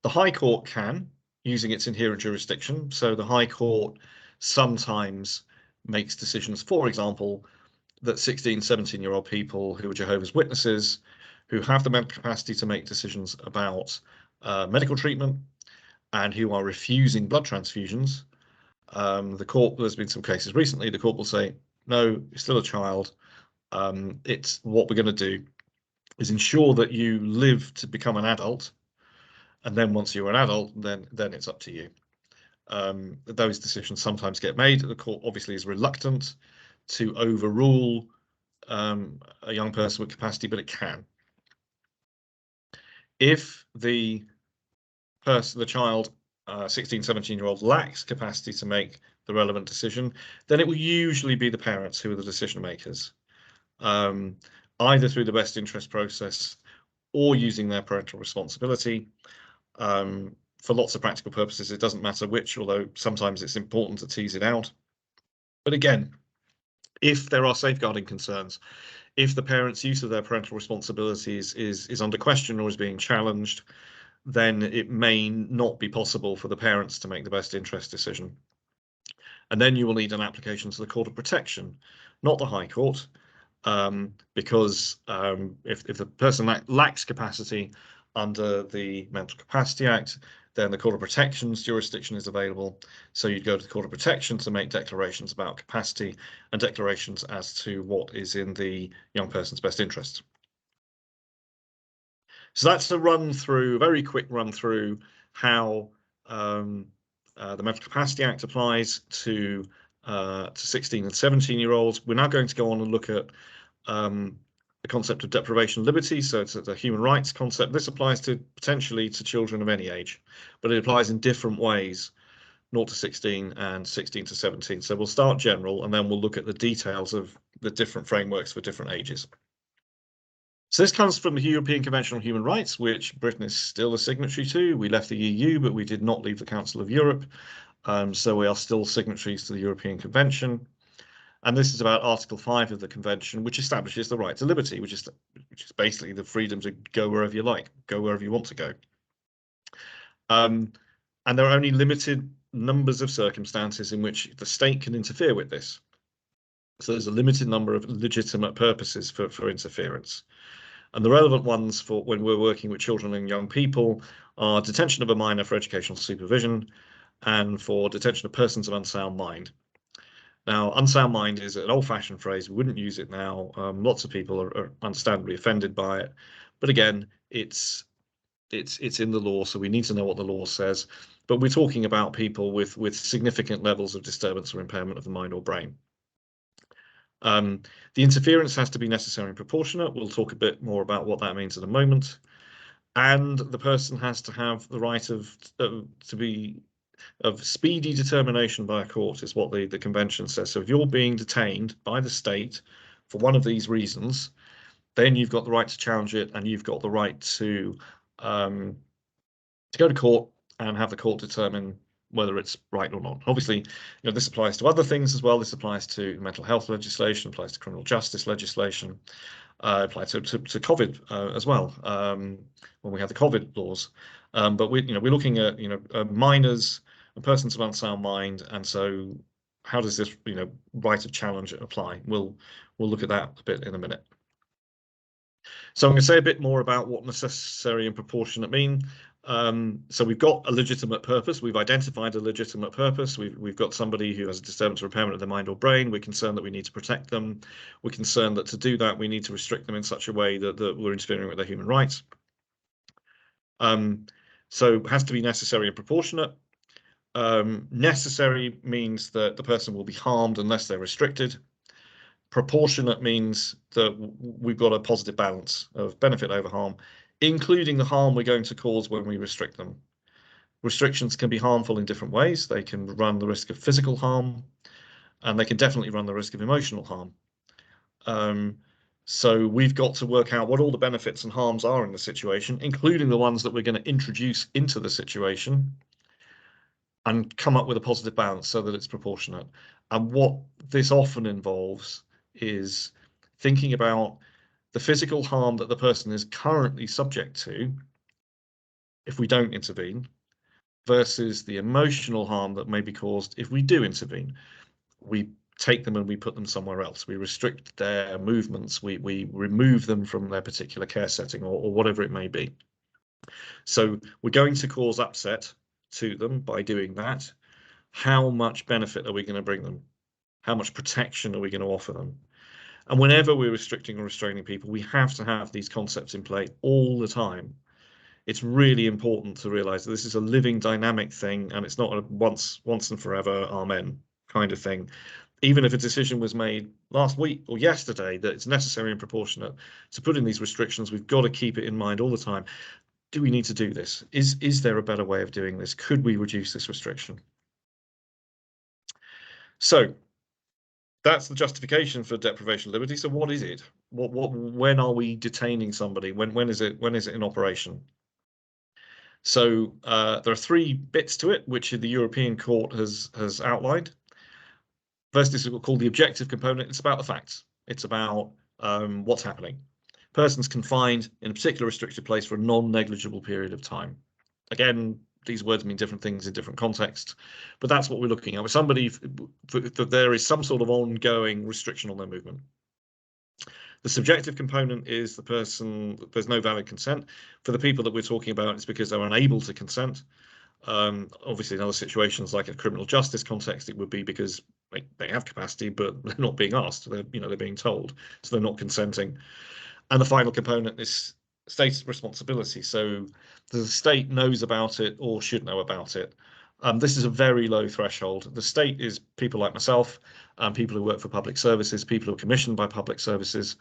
The High Court can, using its inherent jurisdiction. So the High Court sometimes makes decisions, for example, that 16, 17-year-old people who are Jehovah's Witnesses, who have the mental capacity to make decisions about medical treatment and who are refusing blood transfusions, the court, there's been some cases recently, the court will say, no, you're still a child. It's what we're going to do is ensure that you live to become an adult. And then once you're an adult, then it's up to you. Those decisions sometimes get made. The court obviously is reluctant to overrule a young person with capacity, but it can. If the child, 16, 17-year-old, lacks capacity to make the relevant decision, then it will usually be the parents who are the decision makers, either through the best interest process or using their parental responsibility. For lots of practical purposes, it doesn't matter which, although sometimes it's important to tease it out. But again, if there are safeguarding concerns, if the parents' use of their parental responsibilities is under question or is being challenged, then it may not be possible for the parents to make the best interest decision. And then you will need an application to the Court of Protection, not the High Court, because if the person lacks capacity under the Mental Capacity Act, then the Court of Protection's jurisdiction is available. So you'd go to the Court of Protection to make declarations about capacity and declarations as to what is in the young person's best interest. So that's a run through, a very quick run through how the Mental Capacity Act applies to 16 and 17-year-olds. We're now going to go on and look at the concept of deprivation of liberty. So it's a human rights concept. This applies to potentially to children of any age, but it applies in different ways, 0 to 16 and 16 to 17. So we'll start general and then we'll look at the details of the different frameworks for different ages. So this comes from the European Convention on Human Rights, which Britain is still a signatory to. We left the EU, but we did not leave the Council of Europe. So we are still signatories to the European Convention. And this is about Article 5 of the Convention, which establishes the right to liberty, which is basically the freedom to go wherever you like, go wherever you want to go. And there are only limited numbers of circumstances in which the state can interfere with this. So there's a limited number of legitimate purposes for interference. And the relevant ones for when we're working with children and young people are detention of a minor for educational supervision and for detention of persons of unsound mind. Now, unsound mind is an old-fashioned phrase. We wouldn't use it now. Lots of people are understandably offended by it. But again, it's in the law, so we need to know what the law says. But we're talking about people with significant levels of disturbance or impairment of the mind or brain. The interference has to be necessary and proportionate. We'll talk a bit more about what that means in a moment. And the person has to have the right of speedy determination by a court, is what the convention says. So if you're being detained by the state for one of these reasons, then you've got the right to challenge it, and you've got the right to go to court and have the court determine whether it's right or not. Obviously, this applies to other things as well. This applies to mental health legislation, applies to criminal justice legislation, applies to COVID as well, when we had the COVID laws. But we're looking at minors and persons of unsound mind, and so how does this right of challenge apply? We'll look at that a bit in a minute. So I'm going to say a bit more about what necessary and proportionate mean. So we've got a legitimate purpose. We've identified a legitimate purpose. We've got somebody who has a disturbance or impairment of the mind or brain. We're concerned that we need to protect them. We're concerned that to do that, we need to restrict them in such a way that we're interfering with their human rights. So it has to be necessary and proportionate. Necessary means that the person will be harmed unless they're restricted. Proportionate means that we've got a positive balance of benefit over harm, including the harm we're going to cause when we restrict them. Restrictions can be harmful in different ways. They can run the risk of physical harm, and they can definitely run the risk of emotional harm. So we've got to work out what all the benefits and harms are in the situation, including the ones that we're going to introduce into the situation, and come up with a positive balance so that it's proportionate. And what this often involves is thinking about the physical harm that the person is currently subject to if we don't intervene, versus the emotional harm that may be caused if we do intervene. We take them and we put them somewhere else. We restrict their movements. We remove them from their particular care setting, or whatever it may be. So we're going to cause upset to them by doing that. How much benefit are we going to bring them? How much protection are we going to offer them? And whenever we're restricting or restraining people, we have to have these concepts in play all the time. It's really important to realize that this is a living, dynamic thing, and it's not a once and forever, amen kind of thing. Even if a decision was made last week or yesterday that it's necessary and proportionate to put in these restrictions, we've got to keep it in mind all the time. Do we need to do this? Is there a better way of doing this? Could we reduce this restriction? So that's the justification for deprivation of liberty. So what is it? When are we detaining somebody? When is it in operation? So there are three bits to it, which the European Court has outlined. First is called the objective component. It's about the facts. It's about what's happening. Persons confined in a particular restricted place for a non-negligible period of time. Again, these words mean different things in different contexts, but that's what we're looking at. With somebody, there is some sort of ongoing restriction on their movement. The subjective component is the person, there's no valid consent. For the people that we're talking about, it's because they're unable to consent. Obviously, in other situations, like a criminal justice context, it would be because they have capacity, but they're not being asked. They're being told, so they're not consenting. And the final component is state responsibility. So the state knows about it or should know about it. This is a very low threshold. The state is people like myself, people who work for public services, people who are commissioned by public services.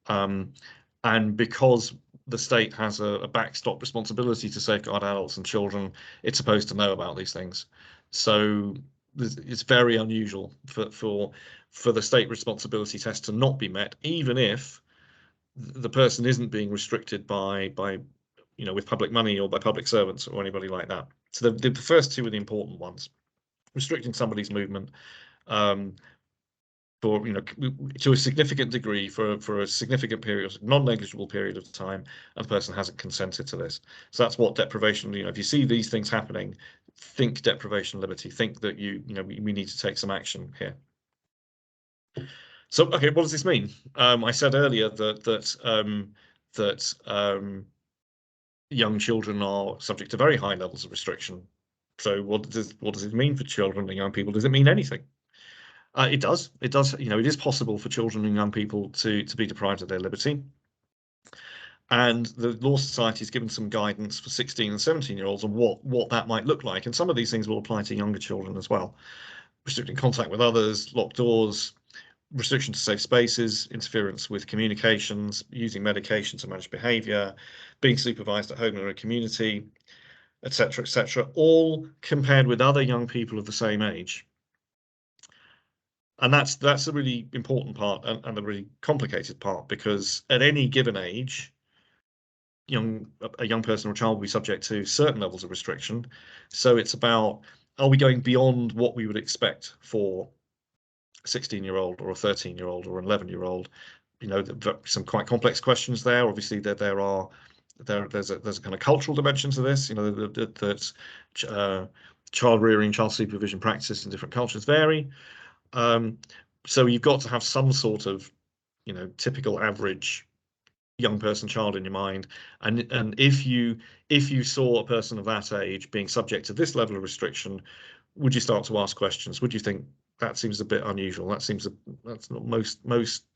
And because the state has a backstop responsibility to safeguard adults and children, it's supposed to know about these things. So it's very unusual for the state responsibility test to not be met, even if the person isn't being restricted by with public money or by public servants or anybody like that. So the first two are the important ones. Restricting somebody's movement for to a significant degree for a significant period, non-negligible period of time, and the person hasn't consented to this. So that's what deprivation. If you see these things happening, think deprivation of liberty. Think that we need to take some action here. So, okay, what does this mean? I said earlier that young children are subject to very high levels of restriction. So, what does it mean for children and young people? Does it mean anything? It does. It does. It is possible for children and young people to be deprived of their liberty. And the Law Society has given some guidance for 16 and 17-year-olds on what that might look like. And some of these things will apply to younger children as well. Restricting contact with others, locked doors, restriction to safe spaces, interference with communications, using medication to manage behavior, being supervised at home or in a community, etc., all compared with other young people of the same age. And that's a really important part and a really complicated part, because at any given age, a young person or child will be subject to certain levels of restriction. So it's about, are we going beyond what we would expect for a 16-year-old or a 13-year-old or an 11-year-old? Some quite complex questions there. Obviously, there's a kind of cultural dimension to this. That child rearing, child supervision practices in different cultures vary. So you've got to have some sort of, typical average young person, child in your mind, and if you saw a person of that age being subject to this level of restriction, would you start to ask questions? Would you think that seems a bit unusual? That's not most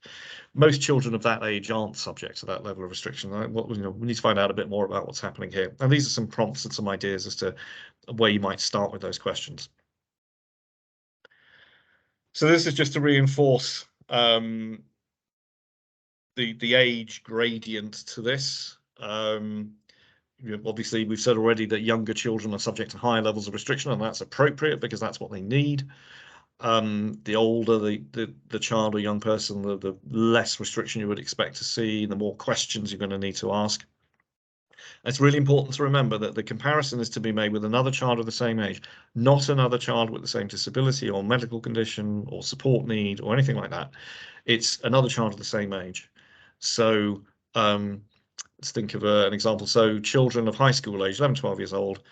children of that age aren't subject to that level of restriction. We need to find out a bit more about what's happening here. And these are some prompts and some ideas as to where you might start with those questions. So this is just to reinforce the age gradient to this. Obviously, we've said already that younger children are subject to higher levels of restriction, and that's appropriate because that's what they need. The older the child or young person, the less restriction you would expect to see, the more questions you're going to need to ask. It's really important to remember that the comparison is to be made with another child of the same age, not another child with the same disability or medical condition or support need or anything like that. It's another child of the same age. So let's think of an example. So children of high school age, 11, 12 years old,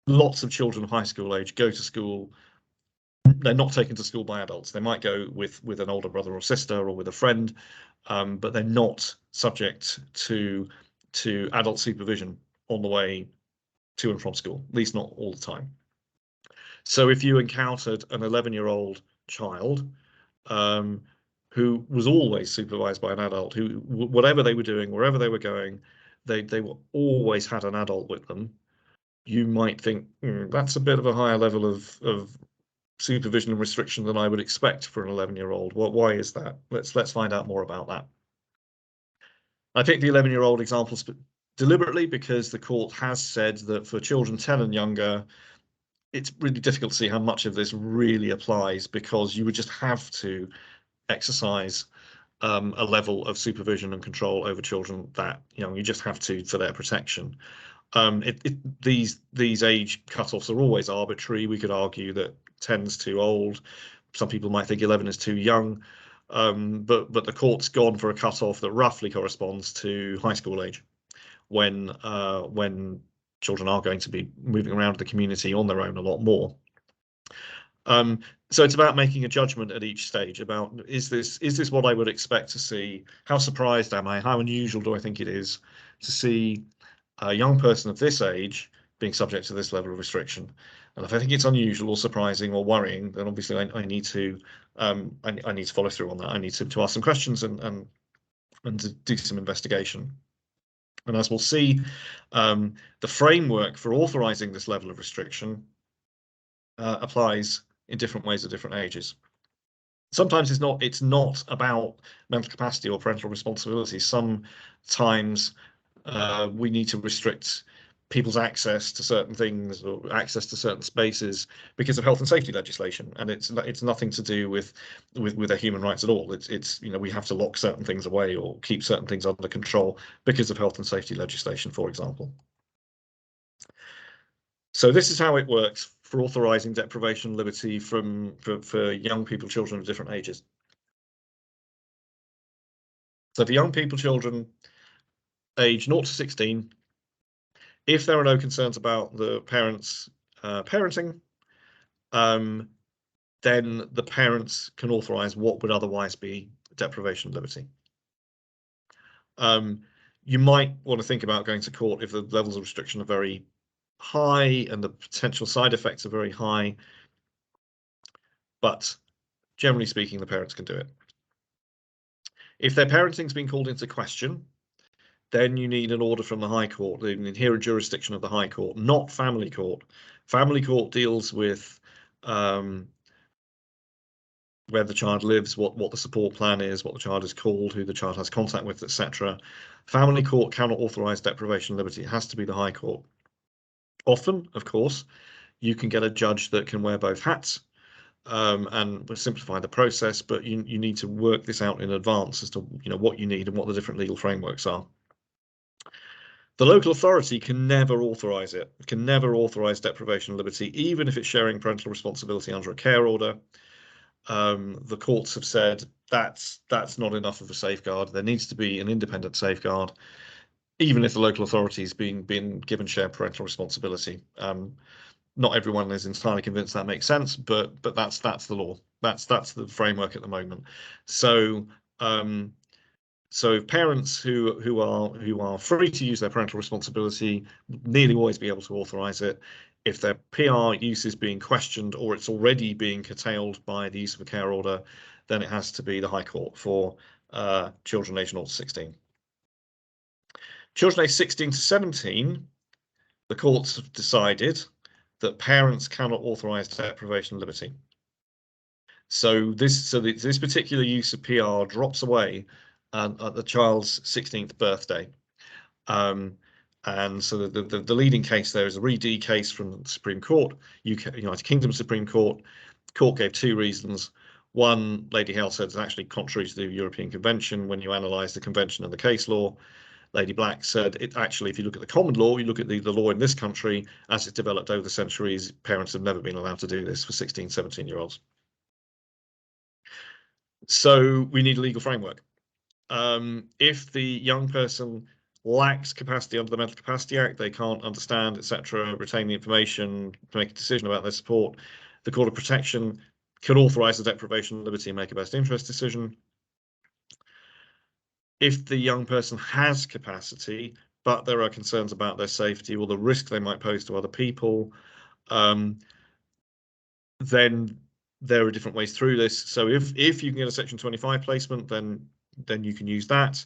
lots of children of high school age go to school. They're not taken to school by adults. They might go with an older brother or sister or with a friend, but they're not subject to adult supervision on the way to and from school, at least not all the time. So if you encountered an 11-year-old child who was always supervised by an adult, who, whatever they were doing, wherever they were going, they were always had an adult with them, you might think, that's a bit of a higher level of supervision and restriction than I would expect for an 11-year-old. Why is that? Let's find out more about that. I picked the 11-year-old example deliberately because the court has said that for children 10 and younger, it's really difficult to see how much of this really applies, because you would just have to exercise a level of supervision and control over children that you just have to for their protection. These age cutoffs are always arbitrary. We could argue that 10's too old. Some people might think 11 is too young, but the court's gone for a cutoff that roughly corresponds to high school age, when children are going to be moving around the community on their own a lot more. So it's about making a judgment at each stage about, is this what I would expect to see? How surprised am I? How unusual do I think it is to see a young person of this age being subject to this level of restriction? And if I think it's unusual or surprising or worrying, then obviously I need to I need to follow through on that. I need to ask some questions and to do some investigation. And as we'll see, the framework for authorizing this level of restriction applies in different ways at different ages. Sometimes it's not about mental capacity or parental responsibility. Sometimes we need to restrict people's access to certain things or access to certain spaces because of health and safety legislation, and it's nothing to do with their human rights at all. It's we have to lock certain things away or keep certain things under control because of health and safety legislation, for example. So this is how it works for authorizing deprivation of liberty for young people, children of different ages. So for young people, children age 0 to 16, if there are no concerns about the parents parenting, then the parents can authorize what would otherwise be deprivation of liberty. You might want to think about going to court if the levels of restriction are very high and the potential side effects are very high, but generally speaking, the parents can do it. If their parenting's been called into question, then you need an order from the High Court, the inherent jurisdiction of the High Court, not Family Court. Family Court deals with where the child lives, what the support plan is, what the child is called, who the child has contact with, etc. Family court cannot authorize deprivation of liberty. It has to be the High Court. Often, of course, you can get a judge that can wear both hats, and we'll simplify the process, but you need to work this out in advance as to what you need and what the different legal frameworks are. The local authority can never authorize it. It can never authorize deprivation of liberty, even if it's sharing parental responsibility under a care order. The courts have said that's not enough of a safeguard. There needs to be an independent safeguard, even if the local authority is being given shared parental responsibility. Not everyone is entirely convinced that makes sense, but that's the law. That's the framework at the moment. So so parents who are free to use their parental responsibility nearly always be able to authorize it. If their PR use is being questioned or it's already being curtailed by the use of a care order, then it has to be the High Court for children aged 0 to 16. Children aged 16 to 17, the courts have decided that parents cannot authorize deprivation of liberty. So this particular use of PR drops away at the child's 16th birthday. And so the leading case there is a Re-D case from the Supreme Court, United Kingdom Supreme Court. The court gave two reasons. One, Lady Hale said it's actually contrary to the European Convention when you analyse the convention and the case law. Lady Black said it actually, if you look at the common law, you look at the law in this country as it's developed over the centuries, parents have never been allowed to do this for 16, 17-year-olds. So we need a legal framework. If the young person lacks capacity under the Mental Capacity Act, they can't understand, etc., retain the information to make a decision about their support, the Court of Protection can authorise the deprivation of liberty and make a best interest decision. If the young person has capacity, but there are concerns about their safety or the risk they might pose to other people, then there are different ways through this. So if you can get a Section 25 placement, then you can use that.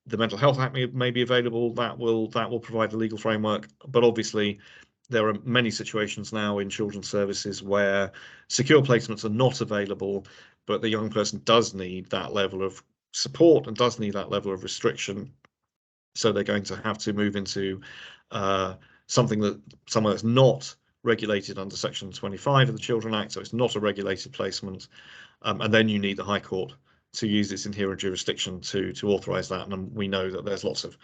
The Mental Health Act may be available. That will provide the legal framework. But obviously, there are many situations now in children's services where secure placements are not available, but the young person does need that level of support and does need that level of restriction. So they're going to have to move into somewhere that's not regulated under Section 25 of the Children Act, so it's not a regulated placement, and then you need the High Court to use its inherent jurisdiction to authorise that. And we know that there's lots of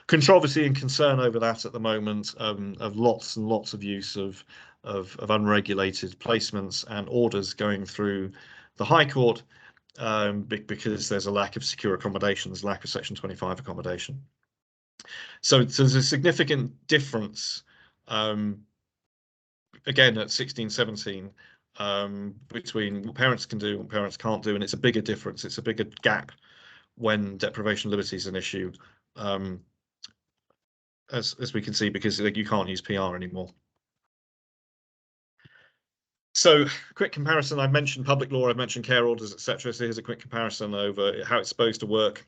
controversy and concern over that at the moment, of lots and lots of use of unregulated placements and orders going through the High Court, because there's a lack of secure accommodations, lack of Section 25 accommodation. So there's a significant difference, again at 16, 17, between what parents can do and what parents can't do, and it's a bigger difference. It's a bigger gap when deprivation of liberty is an issue, as we can see, because you can't use PR anymore. So, quick comparison. I've mentioned public law, I've mentioned care orders, etc. So here's a quick comparison over how it's supposed to work.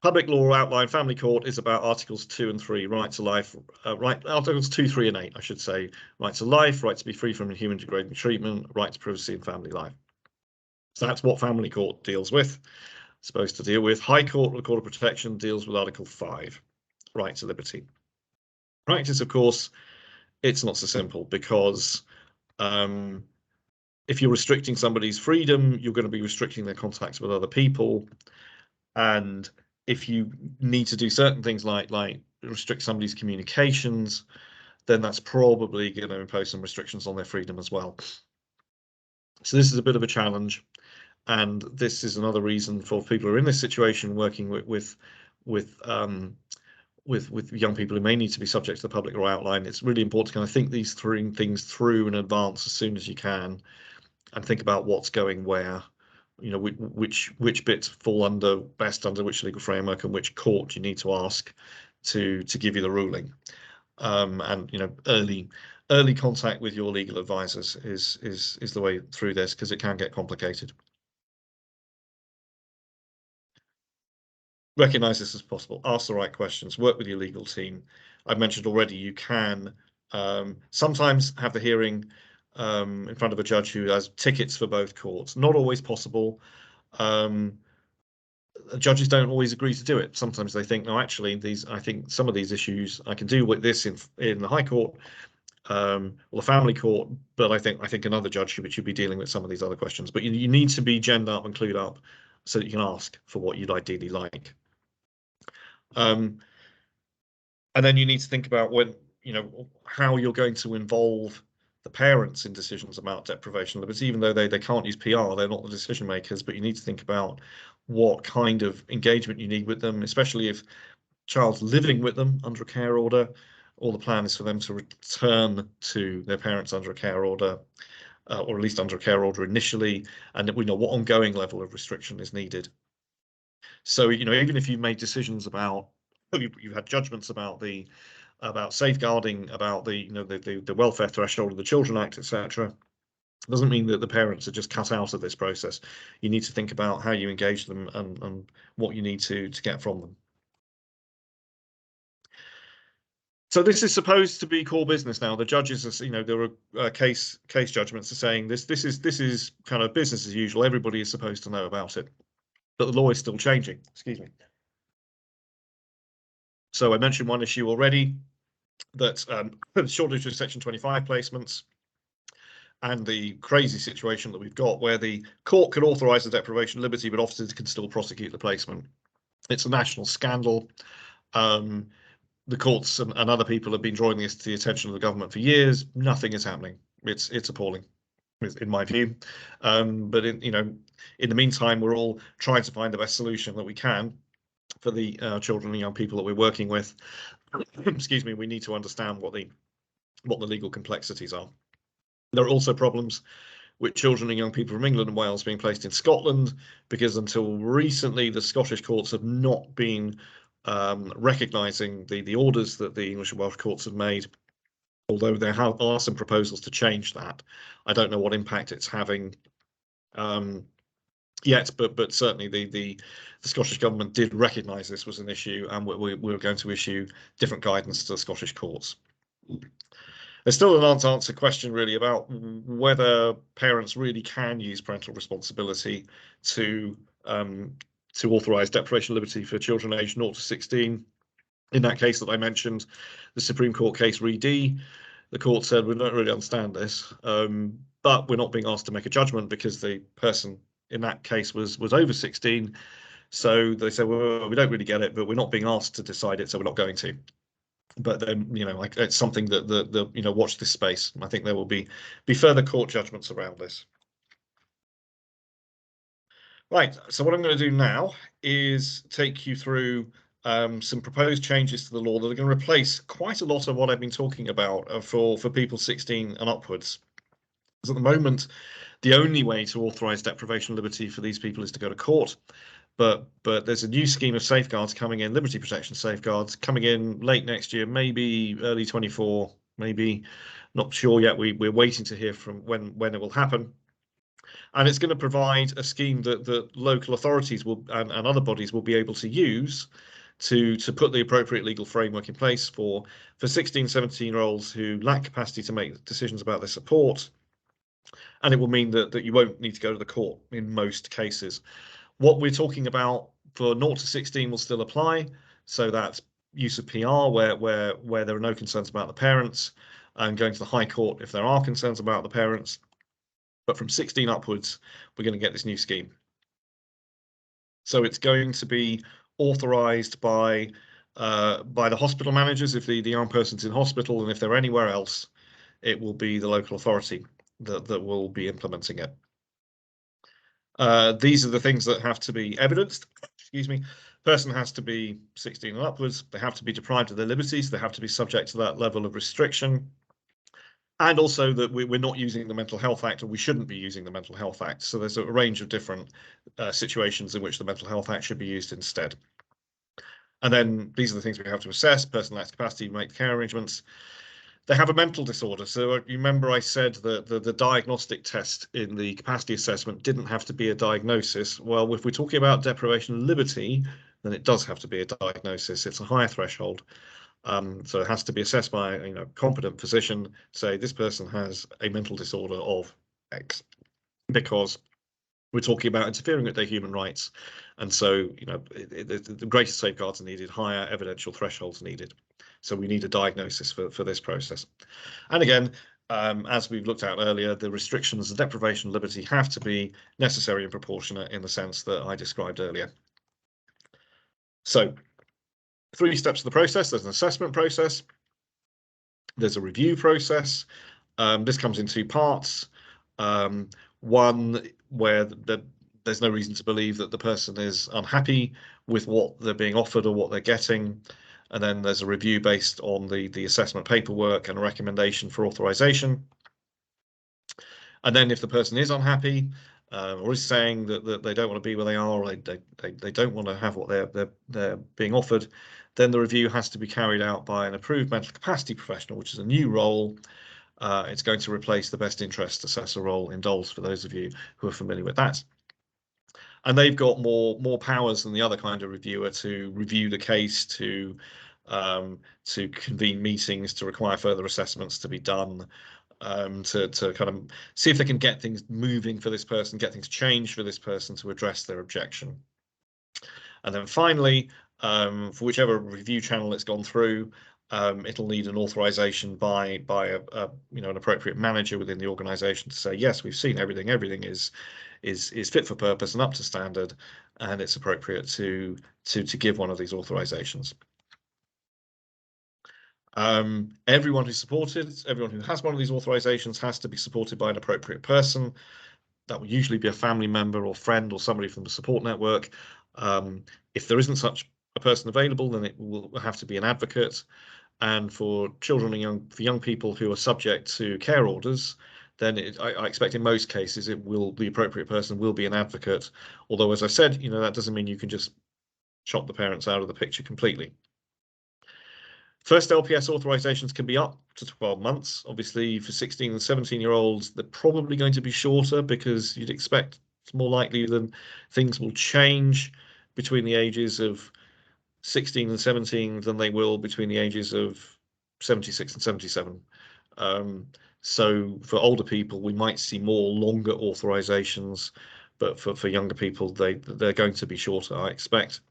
Public law outline family court is about Articles 2 and 3, right to life, Articles 2, 3, and 8, I should say, right to life, right to be free from inhuman degrading treatment, right to privacy and family life. So that's what family court deals with, supposed to deal with. High Court, the Court of Protection, deals with Article 5, right to liberty. Practice, of course, it's not so simple, because if you're restricting somebody's freedom, you're going to be restricting their contacts with other people, and if you need to do certain things like restrict somebody's communications, then that's probably going to impose some restrictions on their freedom as well. So this is a bit of a challenge, and this is another reason for people who are in this situation working with young people who may need to be subject to the public law outline. It's really important to kind of think these things through in advance as soon as you can, and think about what's going where. Which bits fall best under which legal framework, and which court you need to ask to give you the ruling. And early contact with your legal advisors is the way through this, because it can get complicated. Recognize this as possible, ask the right questions, work with your legal team. I've mentioned already you can sometimes have the hearing in front of a judge who has tickets for both courts. Not always possible. Judges don't always agree to do it. Sometimes they think, no, actually, I think some of these issues I can do with this in the High Court, or the Family Court, but I think another judge should be dealing with some of these other questions. But you need to be genned up and clued up so that you can ask for what you'd ideally like. And then you need to think about how you're going to involve the parents in decisions about deprivation of liberty. Even though they can't use PR, they're not the decision makers, but you need to think about what kind of engagement you need with them, especially if child's living with them under a care order, or the plan is for them to return to their parents under a care order, or at least under a care order initially, and that we know what ongoing level of restriction is needed. So, even if you've made decisions about, you've had judgments about safeguarding, about the welfare threshold of the Children Act, etc., doesn't mean that the parents are just cut out of this process. You need to think about how you engage them and what you need to get from them. So this is supposed to be core business now. The judges are, there are case judgments are saying this is kind of business as usual. Everybody is supposed to know about it, but the law is still changing. Excuse me. So I mentioned one issue already, that the shortage of Section 25 placements, and the crazy situation that we've got where the court can authorize the deprivation of liberty, but officers can still prosecute the placement. It's a national scandal. The courts and other people have been drawing this to the attention of the government for years. Nothing is happening. It's appalling, in my view. But in the meantime, we're all trying to find the best solution that we can for the children and young people that we're working with. Excuse me. We need to understand what the legal complexities are. There are also problems with children and young people from England and Wales being placed in Scotland, because until recently the Scottish courts have not been recognising the orders that the English and Welsh courts have made, although there are some proposals to change that. I don't know what impact it's having yet, but certainly the Scottish government did recognise this was an issue, and we were going to issue different guidance to the Scottish courts. There's still an unanswered question really about whether parents really can use parental responsibility to authorise deprivation of liberty for children aged 0 to 16. In that case that I mentioned, the Supreme Court case Re D, the court said we don't really understand this, but we're not being asked to make a judgment because the person in that case was over 16. So they said, well, we don't really get it, but we're not being asked to decide it, so we're not going to. But then, it's something that watch this space. I think there will be further court judgments around this. Right, so what I'm going to do now is take you through some proposed changes to the law that are going to replace quite a lot of what I've been talking about for people 16 and upwards. Because at the moment, the only way to authorise deprivation of liberty for these people is to go to court. But there's a new scheme of safeguards coming in, liberty protection safeguards, coming in late next year, maybe early 24, maybe, not sure yet. We're waiting to hear from when it will happen. And it's going to provide a scheme that local authorities will and other bodies will be able to use to put the appropriate legal framework in place for 16, 17-year-olds who lack capacity to make decisions about their support. And it will mean that you won't need to go to the court in most cases. What we're talking about for 0 to 16 will still apply. So that's use of PR where there are no concerns about the parents, and going to the High Court if there are concerns about the parents. But from 16 upwards, we're going to get this new scheme. So it's going to be authorised by the hospital managers if the young person's in hospital, and if they're anywhere else, it will be the local authority that will be implementing it. These are the things that have to be evidenced. Excuse me. Person has to be 16 and upwards. They have to be deprived of their liberties. They have to be subject to that level of restriction. And also that we're not using the Mental Health Act, or we shouldn't be using the Mental Health Act. So there's a range of different situations in which the Mental Health Act should be used instead. And then these are the things we have to assess. Person lacks capacity to make care arrangements. They have a mental disorder. So you remember I said that the diagnostic test in the capacity assessment didn't have to be a diagnosis. Well, if we're talking about deprivation of liberty, then it does have to be a diagnosis. It's a higher threshold. So it has to be assessed by a competent physician, say this person has a mental disorder of X, because we're talking about interfering with their human rights. And so, the greater safeguards are needed, higher evidential thresholds needed. So we need a diagnosis for this process. And again, as we've looked at earlier, the restrictions, the deprivation of liberty have to be necessary and proportionate in the sense that I described earlier. So 3 steps of the process. There's an assessment process. There's a review process. This comes in 2 parts. One where there's no reason to believe that the person is unhappy with what they're being offered or what they're getting. And then there's a review based on the assessment paperwork and a recommendation for authorization. And then if the person is unhappy or is saying that they don't want to be where they are, or they don't want to have what they're being offered, then the review has to be carried out by an approved mental capacity professional, which is a new role. It's going to replace the best interest assessor role in DOLS, for those of you who are familiar with that. And they've got more powers than the other kind of reviewer to review the case, to convene meetings, to require further assessments to be done, to kind of see if they can get things moving for this person, get things changed for this person to address their objection. And then finally, for whichever review channel it's gone through, it'll need an authorization by an appropriate manager within the organization to say, yes, we've seen everything is fit for purpose and up to standard, and it's appropriate to give one of these authorizations. Everyone who's supported, everyone who has one of these authorizations has to be supported by an appropriate person. That will usually be a family member or friend or somebody from the support network. If there isn't such a person available, then it will have to be an advocate. And for children and young people who are subject to care orders, then I expect in most cases the appropriate person will be an advocate. Although, as I said, that doesn't mean you can just chop the parents out of the picture completely. First LPS authorizations can be up to 12 months. Obviously, for 16 and 17-year-olds, they're probably going to be shorter because you'd expect it's more likely than things will change between the ages of 16 and 17 than they will between the ages of 76 and 77. So for older people, we might see more longer authorizations, but for younger people, they're going to be shorter, I expect.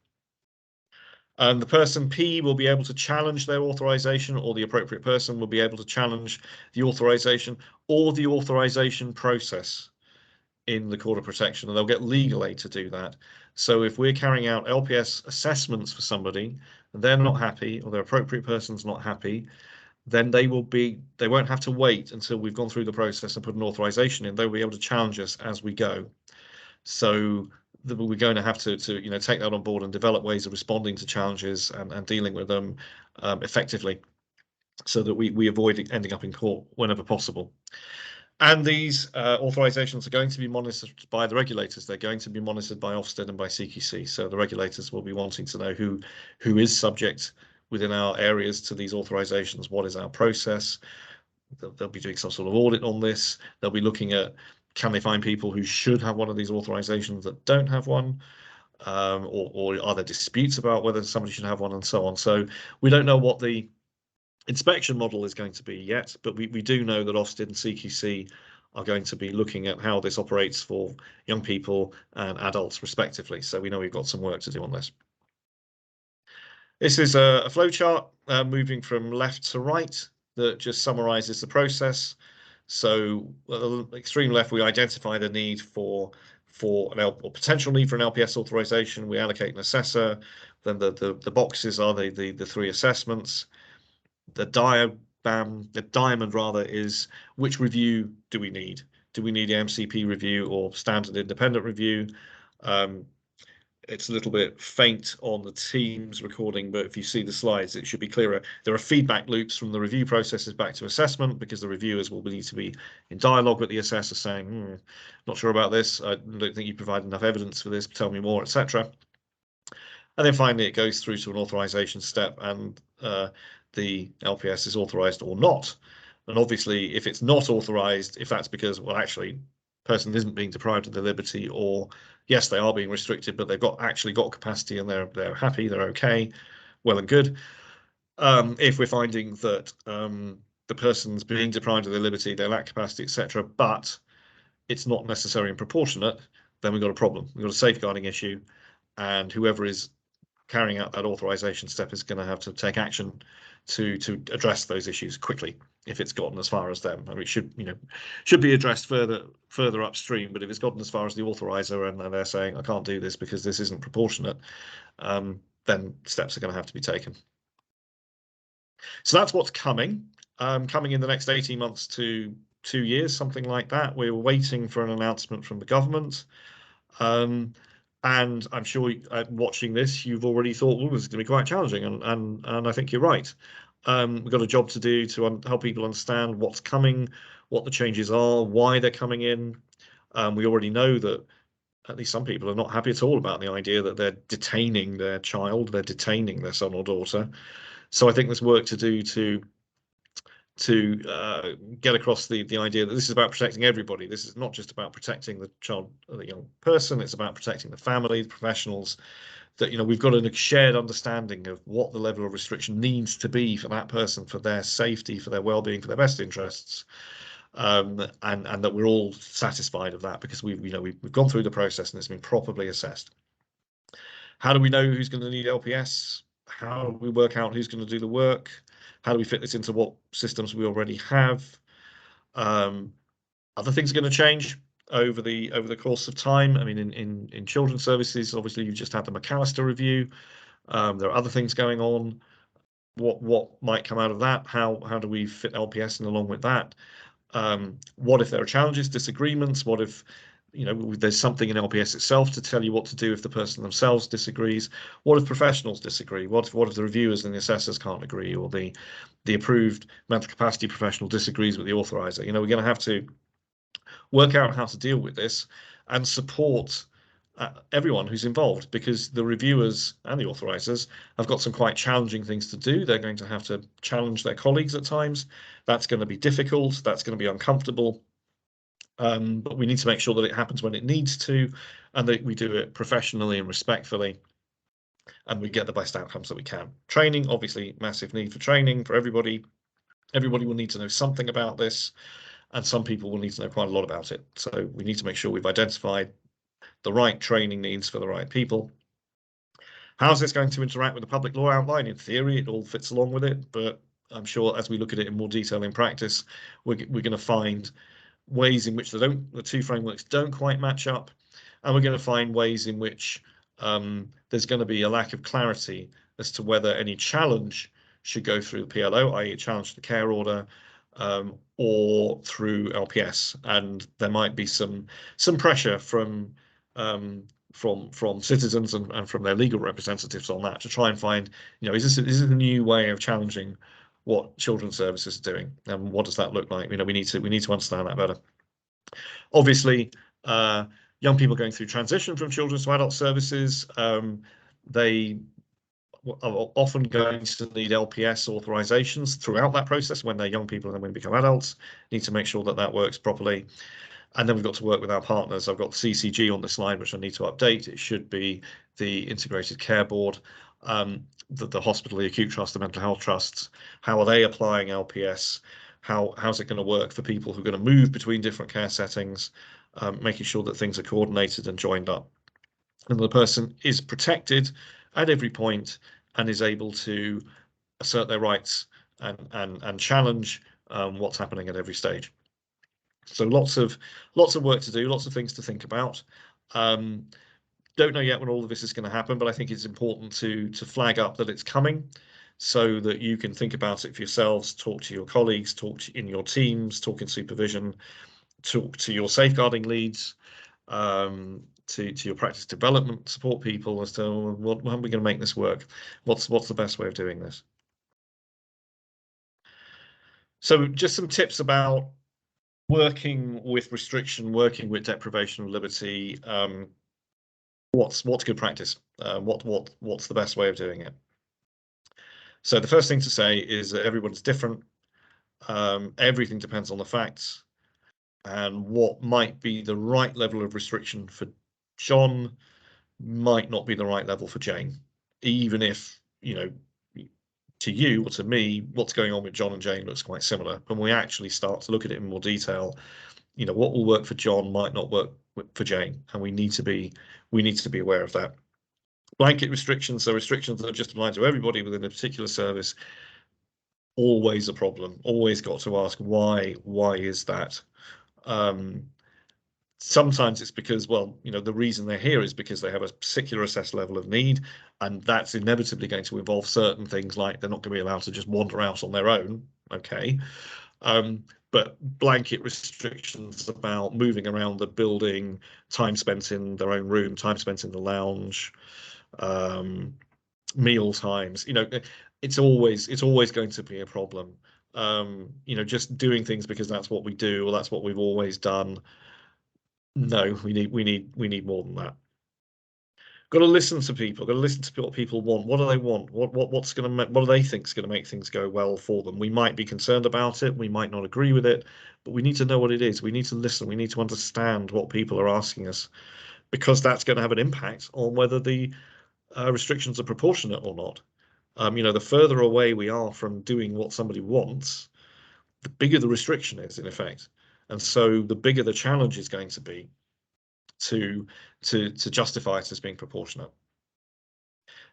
And the person P will be able to challenge their authorization, or the appropriate person will be able to challenge the authorization or the authorization process in the Court of Protection, and they'll get legal aid to do that. So if we're carrying out LPS assessments for somebody and they're not happy, or their appropriate person's not happy, then they won't have to wait until we've gone through the process and put an authorization in. They'll be able to challenge us as we go. So we're going to have to take that on board and develop ways of responding to challenges and dealing with them effectively, so that we avoid ending up in court whenever possible. And these authorizations are going to be monitored by the regulators. They're going to be monitored by Ofsted and by CQC. So the regulators will be wanting to know who is subject within our areas to these authorizations. What is our process? They'll be doing some sort of audit on this. They'll be looking at, can they find people who should have one of these authorizations that don't have one? Or are there disputes about whether somebody should have one, and so on. So we don't know what the inspection model is going to be yet, but we do know that Ofsted and CQC are going to be looking at how this operates for young people and adults respectively. So we know we've got some work to do on this. This is a flowchart moving from left to right that just summarizes the process. So at the extreme left, we identify the need for or potential need for an LPS authorization. We allocate an assessor. Then the boxes are the 3 assessments. The diamond rather is which review do we need? Do we need the MCP review or standard independent review? It's a little bit faint on the Teams recording, but if you see the slides, it should be clearer. There are feedback loops from the review processes back to assessment, because the reviewers will need to be in dialogue with the assessor saying, not sure about this, I don't think you provide enough evidence for this, tell me more, etc. And then finally, it goes through to an authorization step, and the LPS is authorized or not. And obviously, if it's not authorized, if that's because, well, actually, the person isn't being deprived of their liberty, or yes, they are being restricted, but they've actually got capacity and they're happy, they're okay, well and good, if we're finding that the person's being deprived of their liberty, they lack capacity, etc., but it's not necessary and proportionate, then we've got a problem. We've got a safeguarding issue, and whoever is carrying out that authorization step is going to have to take action to address those issues quickly if it's gotten as far as them. I mean, it should be addressed further upstream, but if it's gotten as far as the authorizer and they're saying I can't do this because this isn't proportionate, then steps are going to have to be taken. So that's what's coming in the next 18 months to 2 years, something like that. We're waiting for an announcement from the government. And I'm sure watching this, you've already thought, oh, this is going to be quite challenging, and I think you're right. We've got a job to do to help people understand what's coming, what the changes are, why they're coming in. We already know that at least some people are not happy at all about the idea that they're detaining their child, they're detaining their son or daughter. So I think there's work to do to get across the idea that this is about protecting everybody. This is not just about protecting the child, the young person. It's about protecting the family, the professionals. That we've got a shared understanding of what the level of restriction needs to be for that person, for their safety, for their well-being, for their best interests, and that we're all satisfied of that because we've gone through the process and it's been properly assessed. How do we know who's going to need LPS? How do we work out who's going to do the work? How do we fit this into what systems we already have? Other things are going to change over the course of time. I mean, in children's services, obviously you've just had the McAllister review. There are other things going on. What might come out of that? How do we fit LPS in along with that? What if there are challenges, disagreements? What if there's something in LPS itself to tell you what to do if the person themselves disagrees? What if professionals disagree? What if the reviewers and the assessors can't agree, or the approved mental capacity professional disagrees with the authorizer? We're going to have to work out how to deal with this and support everyone who's involved, because the reviewers and the authorizers have got some quite challenging things to do. They're going to have to challenge their colleagues at times. That's going to be difficult. That's going to be uncomfortable. But we need to make sure that it happens when it needs to, and that we do it professionally and respectfully, and we get the best outcomes that we can. Training, obviously, massive need for training for everybody. Everybody will need to know something about this, and some people will need to know quite a lot about it. So we need to make sure we've identified the right training needs for the right people. How's this going to interact with the public law outline? In theory, it all fits along with it, but I'm sure as we look at it in more detail in practice, we're going to find ways in which the two frameworks don't quite match up, and we're going to find ways in which there's going to be a lack of clarity as to whether any challenge should go through the PLO, i.e. a challenge to the care order, or through LPS, and there might be some pressure from citizens and from their legal representatives on that to try and find, is this a new way of challenging what children's services are doing, and what does that look like? We need to understand that better. Obviously, young people going through transition from children's to adult services, they are often going to need LPS authorizations throughout that process when they're young people, and then when they become adults, need to make sure that that works properly. And then we've got to work with our partners. I've got CCG on the slide, which I need to update. It should be the Integrated Care Board, the hospital, the acute trust, the mental health trusts. How are they applying LPS? How's it going to work for people who are going to move between different care settings, making sure that things are coordinated and joined up, and the person is protected at every point and is able to assert their rights and challenge what's happening at every stage. So lots of work to do, lots of things to think about. Don't know yet when all of this is going to happen, but I think it's important to flag up that it's coming, so that you can think about it for yourselves, talk to your colleagues, in your teams, talk in supervision, talk to your safeguarding leads, to your practice development support people as to how are we going to make this work? What's the best way of doing this? So just some tips about working with restriction, working with deprivation of liberty. What's good practice? What's the best way of doing it? So the first thing to say is that everyone's different. Everything depends on the facts, and what might be the right level of restriction for John might not be the right level for Jane, even if to you or to me, what's going on with John and Jane looks quite similar. When we actually start to look at it in more detail, what will work for John might not work for Jane, and we need to be aware of that. Blanket restrictions, so restrictions that are just applied to everybody within a particular service, always a problem. Always got to ask why. Why is that? Sometimes it's because, well, the reason they're here is because they have a particular assessed level of need, and that's inevitably going to involve certain things like they're not going to be allowed to just wander out on their own. Okay. But blanket restrictions about moving around the building, time spent in their own room, time spent in the lounge, meal times, it's always going to be a problem. Just doing things because that's what we do or that's what we've always done. No, we need more than that. Got to listen to people. Got to listen to what people want. What do they want? What do they think is going to make things go well for them? We might be concerned about it. We might not agree with it, but we need to know what it is. We need to listen. We need to understand what people are asking us, because that's going to have an impact on whether the restrictions are proportionate or not. The further away we are from doing what somebody wants, the bigger the restriction is, in effect. And so the bigger the challenge is going to be to justify it as being proportionate.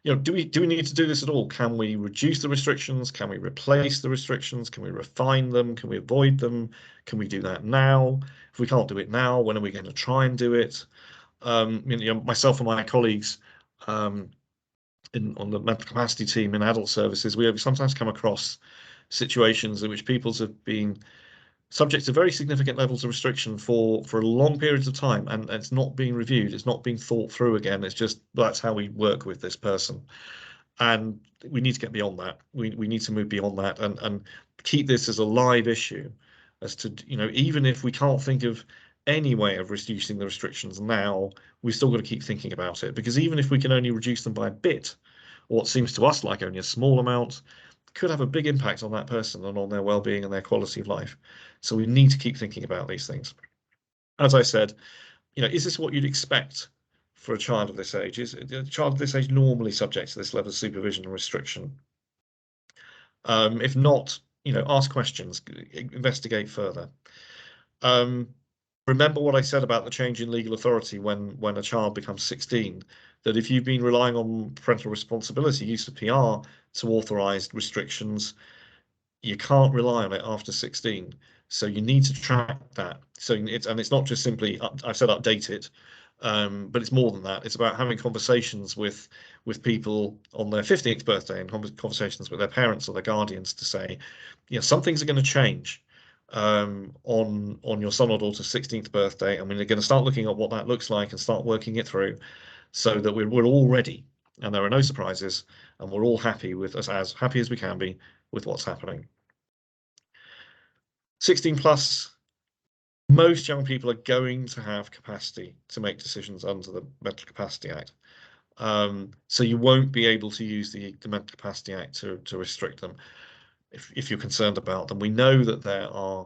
Do we need to do this at all? Can we reduce the restrictions? Can we replace the restrictions? Can we refine them? Can we avoid them? Can we do that now? If we can't do it now, when are we going to try and do it? Myself and my colleagues on the mental capacity team in adult services, we have sometimes come across situations in which people have been subject to very significant levels of restriction for long periods of time, and it's not being reviewed, it's not being thought through again. It's just, that's how we work with this person, and we need to get beyond that. We need to move beyond that and keep this as a live issue, as to, even if we can't think of any way of reducing the restrictions now, we've still got to keep thinking about it, because even if we can only reduce them by a bit, or what seems to us like only a small amount, could have a big impact on that person and on their well-being and their quality of life. So we need to keep thinking about these things. As I said, is this what you'd expect for a child of this age? Is a child of this age normally subject to this level of supervision and restriction? If not, ask questions, investigate further. Remember what I said about the change in legal authority when a child becomes 16, that if you've been relying on parental responsibility, use of PR, to authorise restrictions, you can't rely on it after 16. So you need to track that. So it's not just simply, I've said update it, but it's more than that. It's about having conversations with people on their 15th birthday, and conversations with their parents or their guardians to say, some things are going to change on your son or daughter's 16th birthday, and we're going to start looking at what that looks like and start working it through, so that we're all ready and there are no surprises, and we're all happy with as happy as we can be with what's happening. 16 plus, most young people are going to have capacity to make decisions under the Mental Capacity Act. So you won't be able to use the Mental Capacity Act to restrict them if you're concerned about them. We know that there are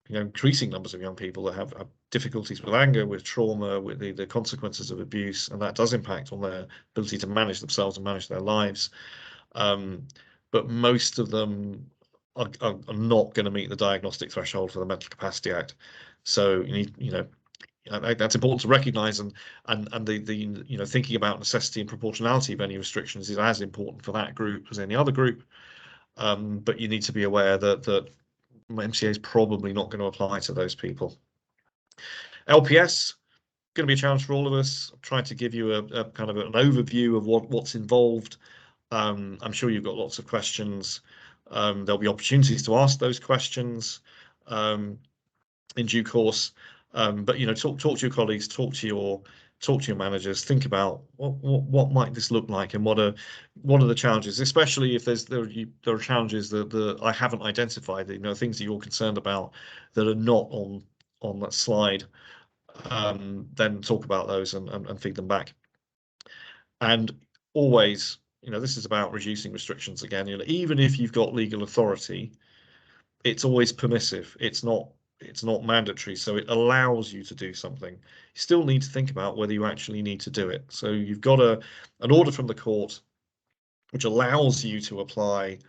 increasing numbers of young people that have difficulties with anger, with trauma, with the consequences of abuse, and that does impact on their ability to manage themselves and manage their lives. But most of them are not going to meet the diagnostic threshold for the Mental Capacity Act. So that's important to recognise, and the thinking about necessity and proportionality of any restrictions is as important for that group as any other group. But you need to be aware that MCA is probably not going to apply to those people. LPS, going to be a challenge for all of us. I've tried to give you a kind of an overview of what's involved. I'm sure you've got lots of questions. There'll be opportunities to ask those questions in due course. But talk to your colleagues, talk to your managers, think about what might this look like, and what are the challenges, especially if there are challenges that I haven't identified, things that you're concerned about that are not on that slide. Then talk about those and feed them back. And always, this is about reducing restrictions again. Even if you've got legal authority, it's always permissive. It's not mandatory, so it allows you to do something. You still need to think about whether you actually need to do it. So you've got an order from the court, which allows you to apply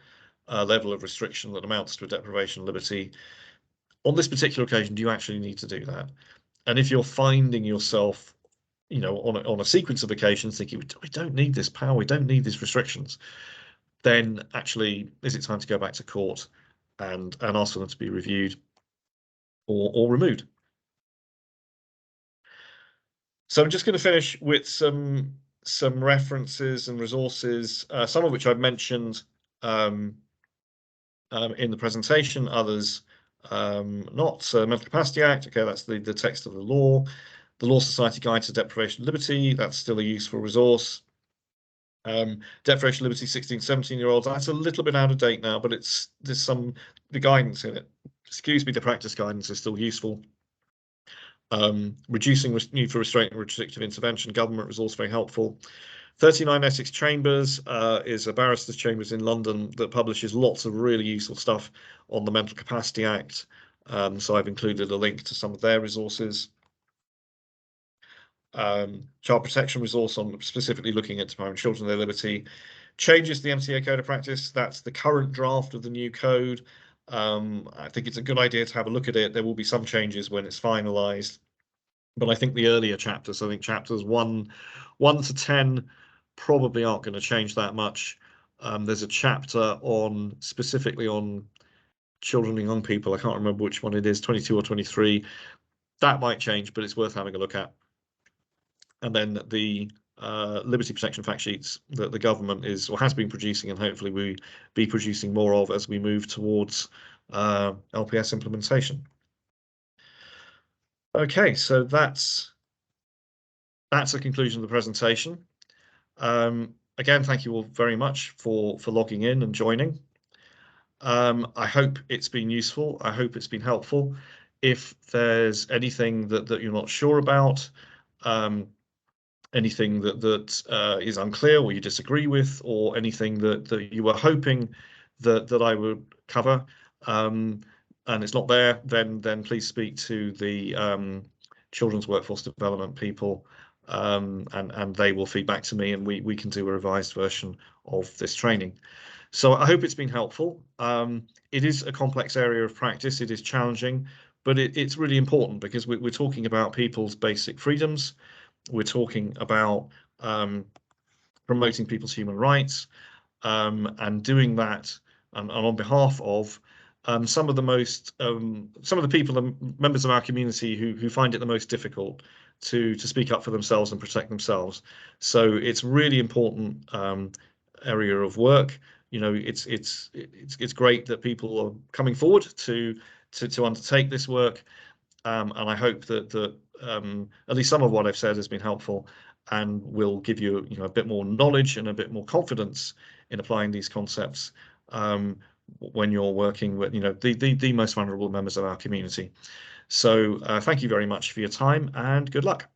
a level of restriction that amounts to a deprivation of liberty. On this particular occasion, do you actually need to do that? And if you're finding yourself, on a sequence of occasions thinking, we don't need this power, we don't need these restrictions, then actually, is it time to go back to court and ask for them to be reviewed or removed? So I'm just going to finish with some references and resources, some of which I've mentioned in the presentation, others not. So Mental Capacity Act, okay, that's the text of the law. The Law Society Guide to Deprivation of Liberty, that's still a useful resource. Deprivation of Liberty 16, 17-year-olds, that's a little bit out of date now, but there's the guidance in it. Excuse me, the practice guidance is still useful. Reducing need for restraint and restrictive intervention, government resource, very helpful. 39 Essex Chambers is a barristers' chambers in London that publishes lots of really useful stuff on the Mental Capacity Act. So I've included a link to some of their resources. Child protection resource on specifically looking at depriving children of their liberty. Changes to the MCA Code of Practice, that's the current draft of the new code. I think it's a good idea to have a look at it. There will be some changes when it's finalized, but I think the earlier chapters, I think chapters 1 to 10 probably aren't going to change that much. There's a chapter specifically on children and young people. I can't remember which one it is, 22 or 23. That might change, but it's worth having a look at. And then the liberty protection fact sheets that the government is or has been producing, and hopefully we be producing more of as we move towards LPS implementation. Okay, so that's the conclusion of the presentation. Again, thank you all very much for logging in and joining. I hope it's been useful. I hope it's been helpful. If there's anything that you're not sure about, anything that is unclear or you disagree with, or anything that you were hoping that I would cover, and it's not there, then please speak to the Children's Workforce Development people, and they will feed back to me, and we can do a revised version of this training. So I hope it's been helpful. It is a complex area of practice. It is challenging, but it's really important because we're talking about people's basic freedoms. We're talking about promoting people's human rights, and doing that and on behalf of some of the people and members of our community who find it the most difficult to speak up for themselves and protect themselves. So it's really important area of work. It's great that people are coming forward to undertake this work, and I hope that at least some of what I've said has been helpful and will give you a bit more knowledge and a bit more confidence in applying these concepts when you're working with the most vulnerable members of our community. So thank you very much for your time and good luck.